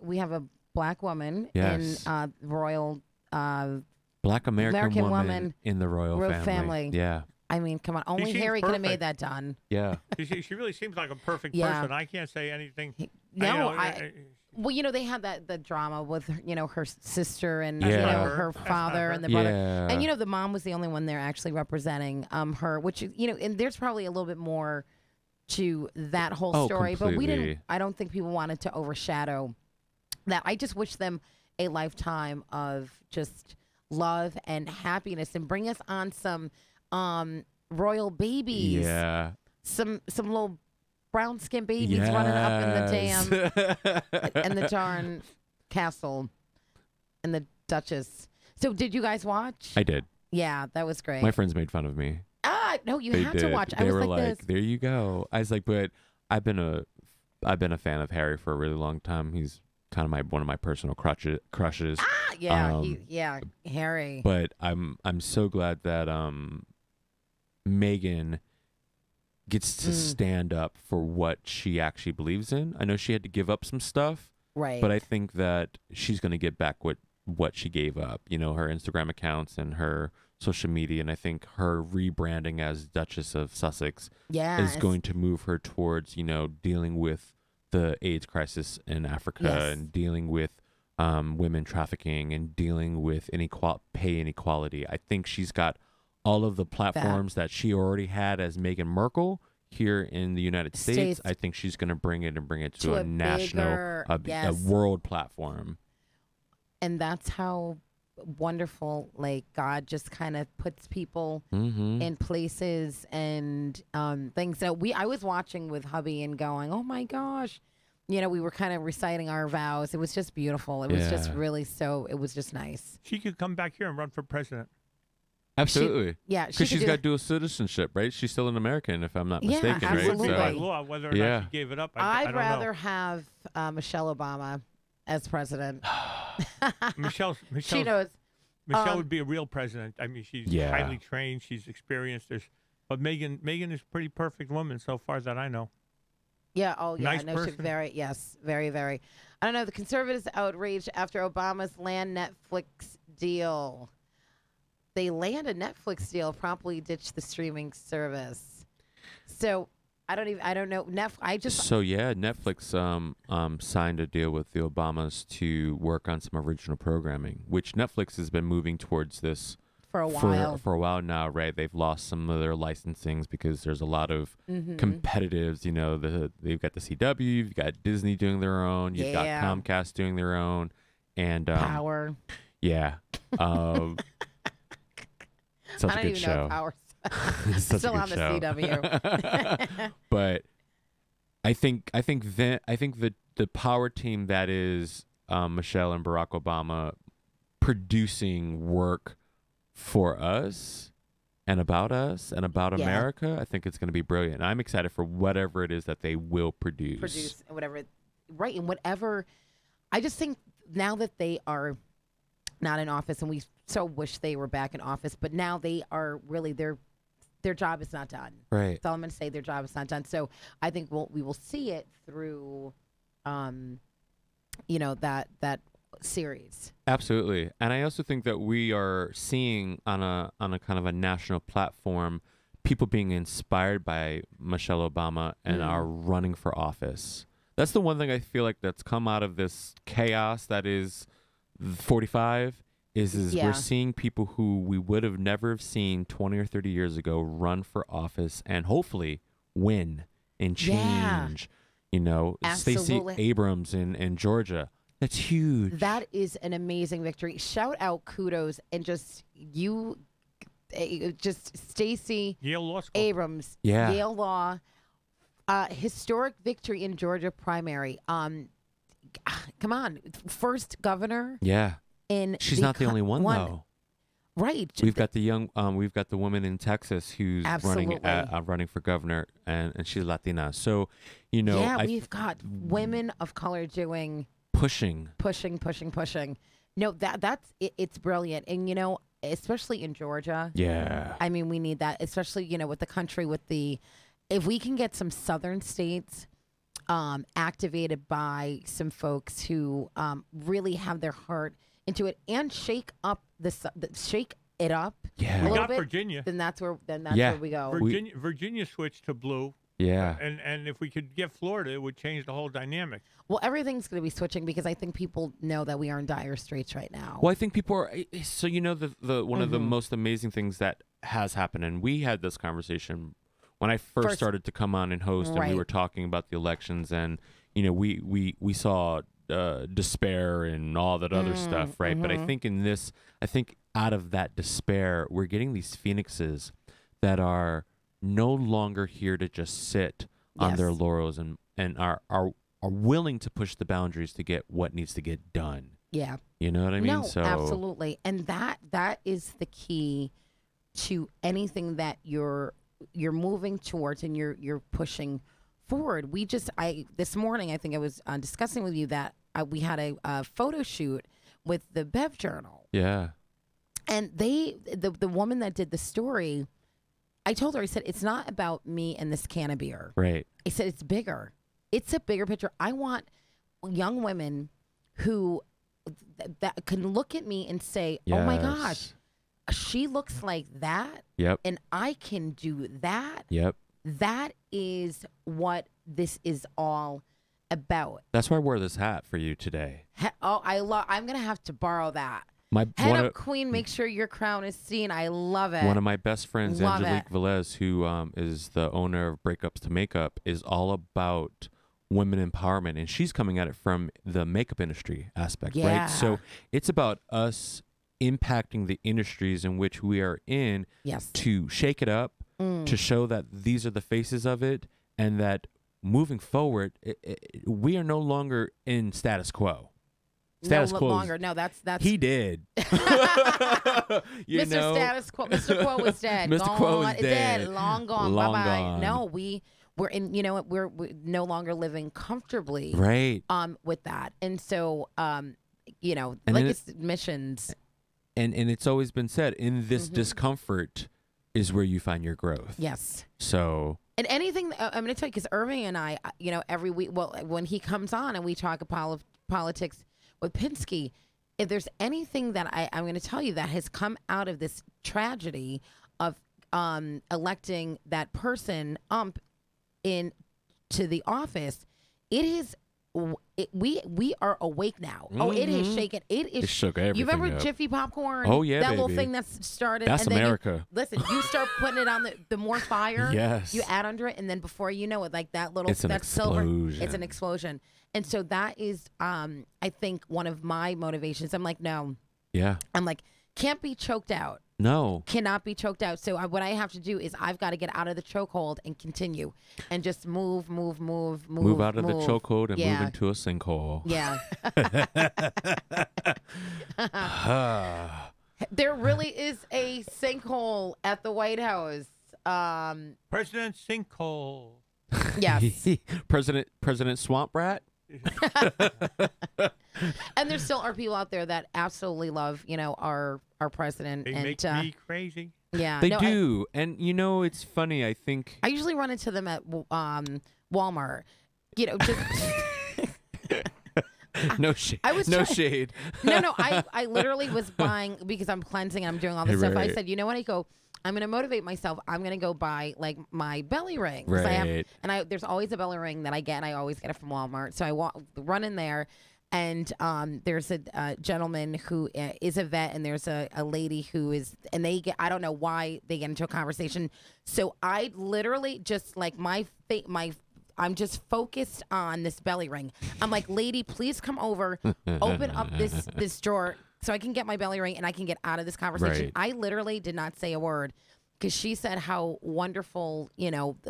woman Yes. in royal. Black American American woman woman, in the royal family. Yeah. I mean, come on. Only seems Harry could have made perfect. that done. Yeah. She really seems like a perfect Yeah. person. I can't say anything. No, Well, they had the drama with her sister and Yeah. her That's not father her. and the brother, Yeah. and the mom was the only one there actually representing her, which and there's probably a little bit more to that whole Oh, story, but we didn't. completely. I don't think people wanted to overshadow that. I just wish them a lifetime of just love and happiness, and bring us on some royal babies, Yeah. some little brown skin babies running up in the damn and the darn castle and the Duchess. So did you guys watch? I did. Yeah, that was great. My friends made fun of me. No, you They had did. to watch. They I was were like this. "There you go." I was like, "But I've been a fan of Harry for a really long time. He's kind of one of my personal crushes." Yeah, Um, Harry. But I'm so glad that Meghan gets to stand up for what she actually believes in. I know she had to give up some stuff, Right. but I think that she's going to get back what she gave up. Her Instagram accounts and her social media, and I think her rebranding as Duchess of Sussex is going to move her towards dealing with the AIDS crisis in Africa, Yes. and dealing with women trafficking, and dealing with pay inequality. I think she's got all of the platforms that she already had as Meghan Markle here in the United States. I think she's going to bring it to a national, a world platform. And that's how wonderful, God just kind of puts people in places and things. So I was watching with hubby and going, oh my gosh. We were kind of reciting our vows. It was just beautiful. It was just really it was just nice. She could come back here and run for president. Absolutely. Because she's got dual citizenship, right? She's still an American, if I'm not mistaken, absolutely. right? By law, whether or not she gave it up, I I'd don't rather know. have Michelle Obama as president. Michelle She knows. Michelle would be a real president. I mean, she's highly trained. She's experienced. But Meghan is a pretty perfect woman so far that I know. Yeah. Oh, yeah. Nice no, person. very, very. I don't know. The conservatives outraged after Obama's land Netflix deal. They land a Netflix deal, promptly ditched the streaming service. So I don't know. Netflix signed a deal with the Obamas to work on some original programming, which Netflix has been moving towards this for a while. For a while now, right? They've lost some of their licensings because there's a lot of competitives. They've got the CW, you've got Disney doing their own, you've got Comcast doing their own, and Power. Yeah. Such I a don't good even know show. if Power's Such still a on good the show. CW. But I think the power team that is Michelle and Barack Obama producing work for us and about America, I think it's going to be brilliant. I'm excited for whatever it is that they will produce whatever, right? And whatever. I just think now that they are not in office, and we so wish they were back in office, but now they are really their job is not done. Right. That's all I'm going to say. Their job is not done. So I think we will see it through, that series. Absolutely. And I also think that we are seeing on a kind of a national platform people being inspired by Michelle Obama and are running for office. That's the one thing I feel like that's come out of this chaos that is 45 is we're seeing people who we would have never seen 20 or 30 years ago run for office and hopefully win and change. Stacey Abrams in Georgia. That's huge. That is an amazing victory. Shout out, kudos, and just Stacey Yale Law School. Abrams, Yale Law, historic victory in Georgia primary. Come on, first governor. Yeah. She's not the only one though. Right. We've got we've got the woman in Texas who's running for governor, and she's Latina. So, we've got women of color doing pushing. No, that's it, it's brilliant, and especially in Georgia. Yeah. I mean, we need that, especially with the country if we can get some southern states activated by some folks who really have their heart into it and shake it up a We little got bit, Virginia. then that's where we go. Virginia switched to blue. Yeah. And if we could get Florida, it would change the whole dynamic. Well, everything's going to be switching because I think people know that we are in dire straits right now. Well, I think people are. So the one of the most amazing things that has happened, and we had this conversation when I first started to come on and host, and we were talking about the elections, and we saw despair and all that other stuff, right? But I think I think out of that despair, we're getting these phoenixes that are no longer here to just sit on their laurels and are willing to push the boundaries to get what needs to get done. Yeah. You know what I mean? No, absolutely. And that is the key to anything that you're moving towards and you're pushing forward. This morning, I think I was discussing with you that we had a photo shoot with the Bev Journal. Yeah. And the woman that did the story, I told her, I said, it's not about me and this can of beer. Right. I said, it's bigger. It's a bigger picture. I want young women who that can look at me and say, oh my gosh, she looks like that. Yep. And I can do that. Yep. That is what this is all about. That's why I wore this hat for you today. I'm going to have to borrow that. Head up, queen, make sure your crown is seen. I love it. One of my best friends, Love Angelique Velez, who is the owner of Breakups to Makeup, is all about women empowerment, and she's coming at it from the makeup industry aspect, right? So it's about us impacting the industries in which we are in to shake it up, to show that these are the faces of it, and that moving forward, we are no longer in status quo. Status quo. Longer. No, that's he did. Mr. Status Quo. Mr. Quo was dead. Mr. Quo is dead. Long gone. Long Bye bye. gone. No, we're in. You know what? We're no longer living comfortably. Right. With that, and so And like it's missions. And it's always been said, in this discomfort is where you find your growth. Yes. So. And anything I'm going to tell you, because Irving and I, every week, when he comes on and we talk politics with Pinsky, if there's anything that I'm going to tell you that has come out of this tragedy of electing that person in to the office, it is we are awake now. Oh, it is shaken. It shook everything. You remember up. Jiffy popcorn? Oh yeah, that baby. little thing that's started. That's and then America. Listen, you start putting it on the more fire. Yes. You add under it, and then before you know it, like that little It's an that silver. explosion. It's an explosion. And so that is, I think, one of my motivations. I'm like, no. Yeah. I'm like, can't be choked out. No. Cannot be choked out. So what I have to do is I've got to get out of the chokehold and continue and just move. Move out of the chokehold and move into a sinkhole. Yeah. There really is a sinkhole at the White House. President Sinkhole. Yes. President Swamp Rat. And there still are people out there that absolutely love, our president. They and make me crazy. Yeah, They do. And it's funny, I think I usually run into them at Walmart. Just no shade. Shade. No. I literally was buying because I'm cleansing and I'm doing all this stuff. Right. I said, you know what? I go, I'm going to motivate myself. I'm going to go buy like my belly ring. Right. There's always a belly ring that I get, and I always get it from Walmart. So I run in there, and there's a gentleman who is a vet, and there's a lady who is, and I don't know why they get into a conversation. So I literally just like I'm just focused on this belly ring. I'm like, lady, please come over, open up this drawer so I can get my belly ring and I can get out of this conversation. Right. I literally did not say a word because she said how wonderful,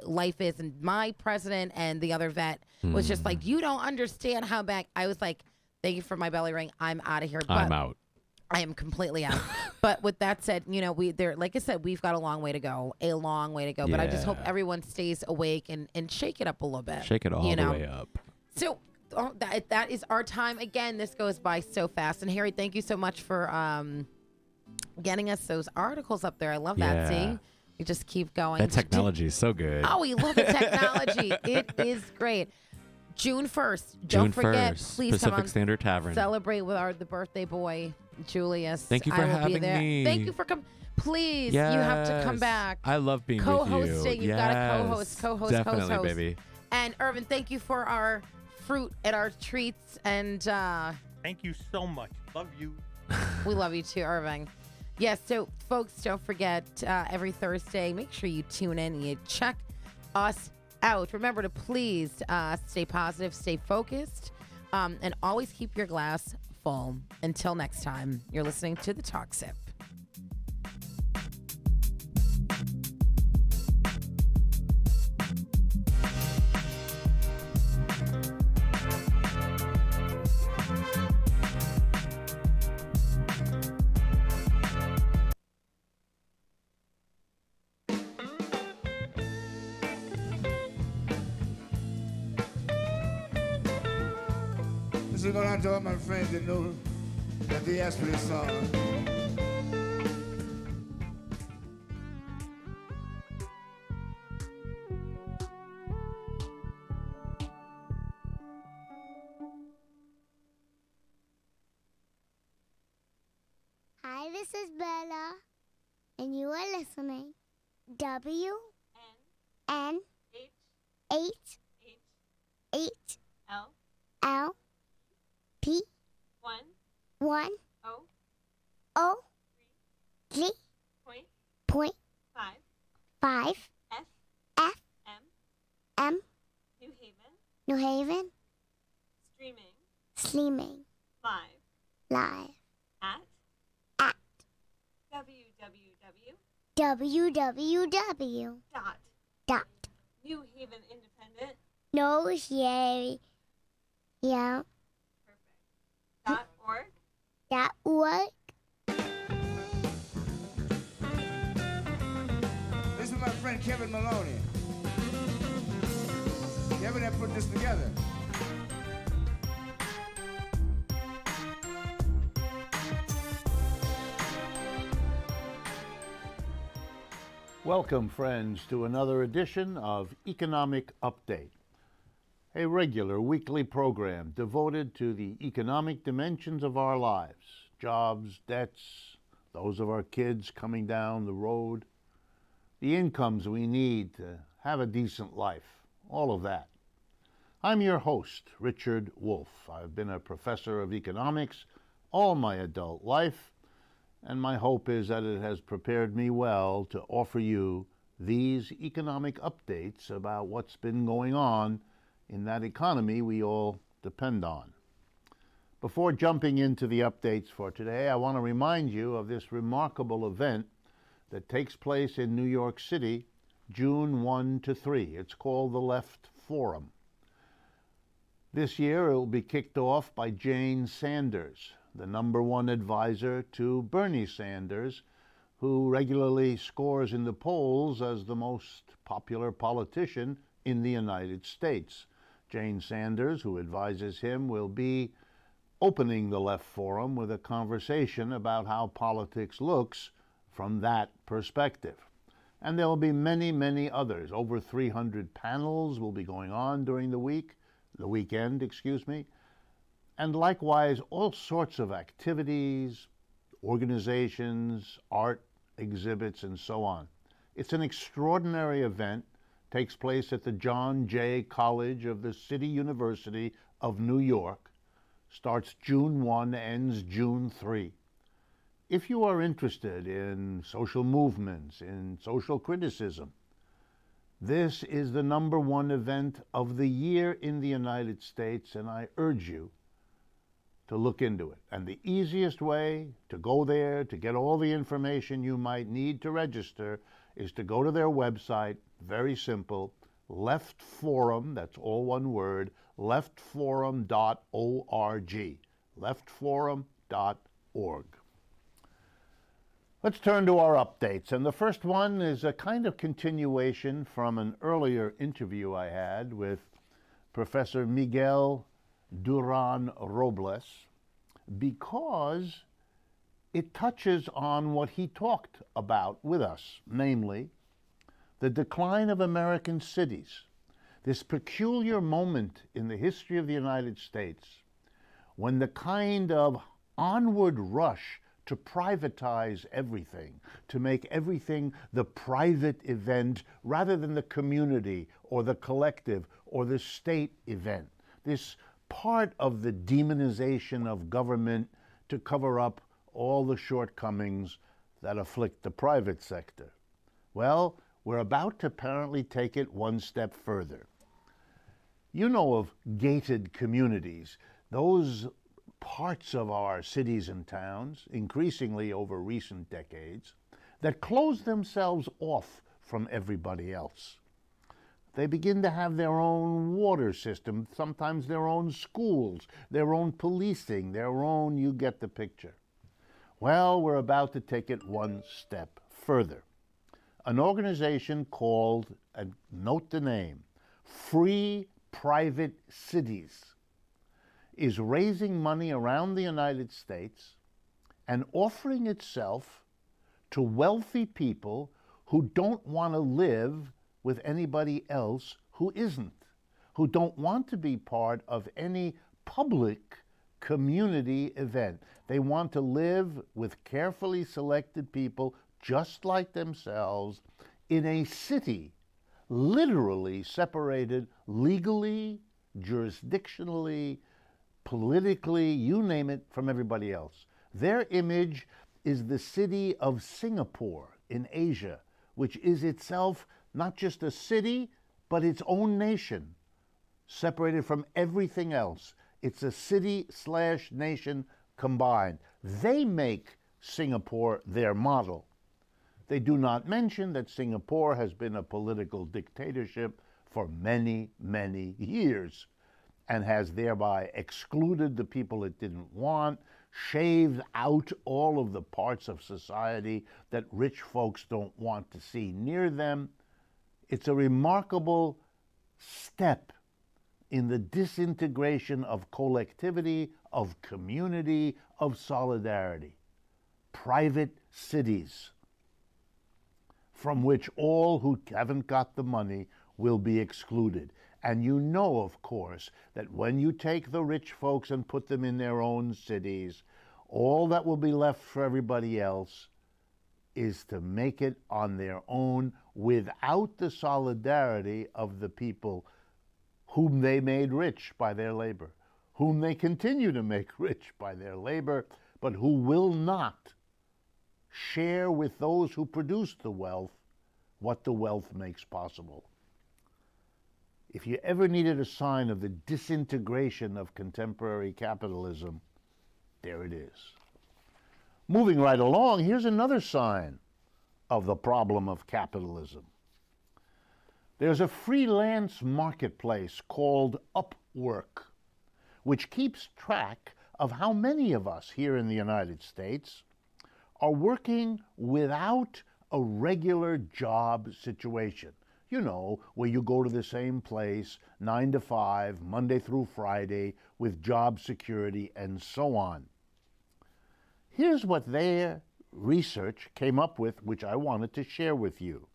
life is. And my president and the other vet was just like, you don't understand how bad. I was like, thank you for my belly ring. I'm out of here. I'm out. I am completely out. But with that said, like I said, we've got a long way to go. But I just hope everyone stays awake and shake it up a little bit. Shake it all the way up. So that is our time. Again, this goes by so fast. And Harry, thank you so much for getting us those articles up there. I love that. See? We just keep going. That technology is so good. Oh, we love the technology. It is great. June 1st. Don't forget, please Pacific come on. Standard Tavern. Celebrate with the birthday boy. Julius. Thank you for I will having be there. me. Thank you for coming. Please, you have to come Yes. back. I love being Co-hosting. with you. You've got to co-host, Definitely, host. baby. And Irvin, thank you for our fruit and our treats. And Thank you so much. Love you. we love you too, Irving. Yes, so folks, don't forget every Thursday, make sure you tune in and you check us out. Remember to please stay positive, stay focused, and always keep your glass full. Until next time, you're listening to The Talk Sip. This is going out to all my friends that know that they asked for this song. Hi, this is Bella, and you are listening W N H L P 1 O 3 point 5 F M New Haven streaming live at www. dot New Haven Independent. no yeah .org. .org. This is my friend Kevin Maloney. Kevin had put this together. Welcome, friends, to another edition of Economic Update, a regular weekly program devoted to the economic dimensions of our lives, jobs, debts, those of our kids coming down the road, the incomes we need to have a decent life, all of that. I'm your host, Richard Wolff. I've been a professor of economics all my adult life, and my hope is that it has prepared me well to offer you these economic updates about what's been going on in that economy we all depend on. Before jumping into the updates for today, I want to remind you of this remarkable event that takes place in New York City, June 1 to 3. It's called the Left Forum. This year it will be kicked off by Jane Sanders, the #1 advisor to Bernie Sanders, who regularly scores in the polls as the most popular politician in the United States. Jane Sanders, who advises him, will be opening the Left Forum with a conversation about how politics looks from that perspective. And there will be many, many others. Over 300 panels will be going on during the weekend, and likewise all sorts of activities, organizations, art, exhibits, and so on. It's an extraordinary event, takes place at the John Jay College of the City University of New York, starts June 1, ends June 3. If you are interested in social movements, in social criticism, this is the #1 event of the year in the United States, and I urge you to look into it. And the easiest way to go there, to get all the information you might need to register, is to go to their website, very simple, Left Forum, that's all one word, leftforum.org, leftforum.org. Let's turn to our updates, and the first one is a kind of continuation from an earlier interview I had with Professor Miguel Duran Robles, because it touches on what he talked about with us, namely the decline of American cities, this peculiar moment in the history of the United States when the kind of onward rush to privatize everything, to make everything the private event rather than the community or the collective or the state event. This part of the demonization of government to cover up all the shortcomings that afflict the private sector. Well, we're about to apparently take it one step further. You know of gated communities, those parts of our cities and towns, increasingly over recent decades, that close themselves off from everybody else. They begin to have their own water system, sometimes their own schools, their own policing, their own, you get the picture. Well, we're about to take it one step further. An organization called, and note the name, Free Private Cities, is raising money around the United States and offering itself to wealthy people who don't want to live with anybody else who isn't, who don't want to be part of any public community event. They want to live with carefully selected people just like themselves in a city literally separated legally, jurisdictionally, politically, you name it, from everybody else. Their image is the city of Singapore in Asia, which is itself not just a city, but its own nation, separated from everything else. It's a city/nation combined. They make Singapore their model. They do not mention that Singapore has been a political dictatorship for many, many years, and has thereby excluded the people it didn't want, shaved out all of the parts of society that rich folks don't want to see near them. It's a remarkable step in the disintegration of collectivity, of community, of solidarity. Private cities from which all who haven't got the money will be excluded. And you know, of course, that when you take the rich folks and put them in their own cities, all that will be left for everybody else is to make it on their own without the solidarity of the people whom they made rich by their labor, whom they continue to make rich by their labor, but who will not share with those who produce the wealth what the wealth makes possible. If you ever needed a sign of the disintegration of contemporary capitalism, there it is. Moving right along, here's another sign of the problem of capitalism. There's a freelance marketplace called Upwork, which keeps track of how many of us here in the United States are working without a regular job situation. You know, where you go to the same place 9 to 5, Monday through Friday, with job security and so on. Here's what their research came up with, which I wanted to share with you.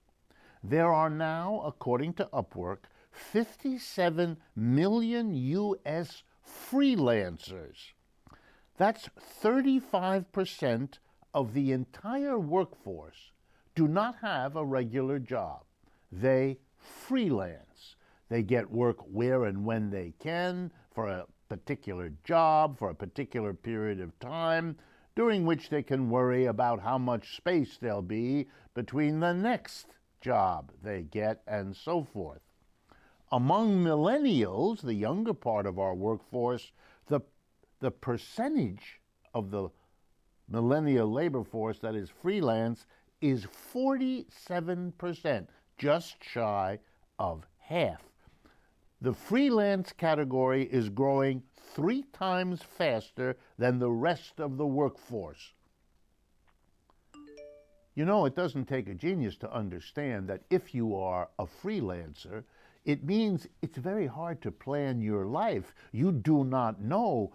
There are now, according to Upwork, 57 million U.S. freelancers. That's 35% of the entire workforce do not have a regular job. They freelance. They get work where and when they can for a particular job, for a particular period of time, during which they can worry about how much space there'll be between the next job they get, and so forth. Among millennials, the younger part of our workforce, the percentage of the millennial labor force that is freelance is 47%, just shy of half. The freelance category is growing 3 times faster than the rest of the workforce. You know, it doesn't take a genius to understand that if you are a freelancer, it means it's very hard to plan your life. You do not know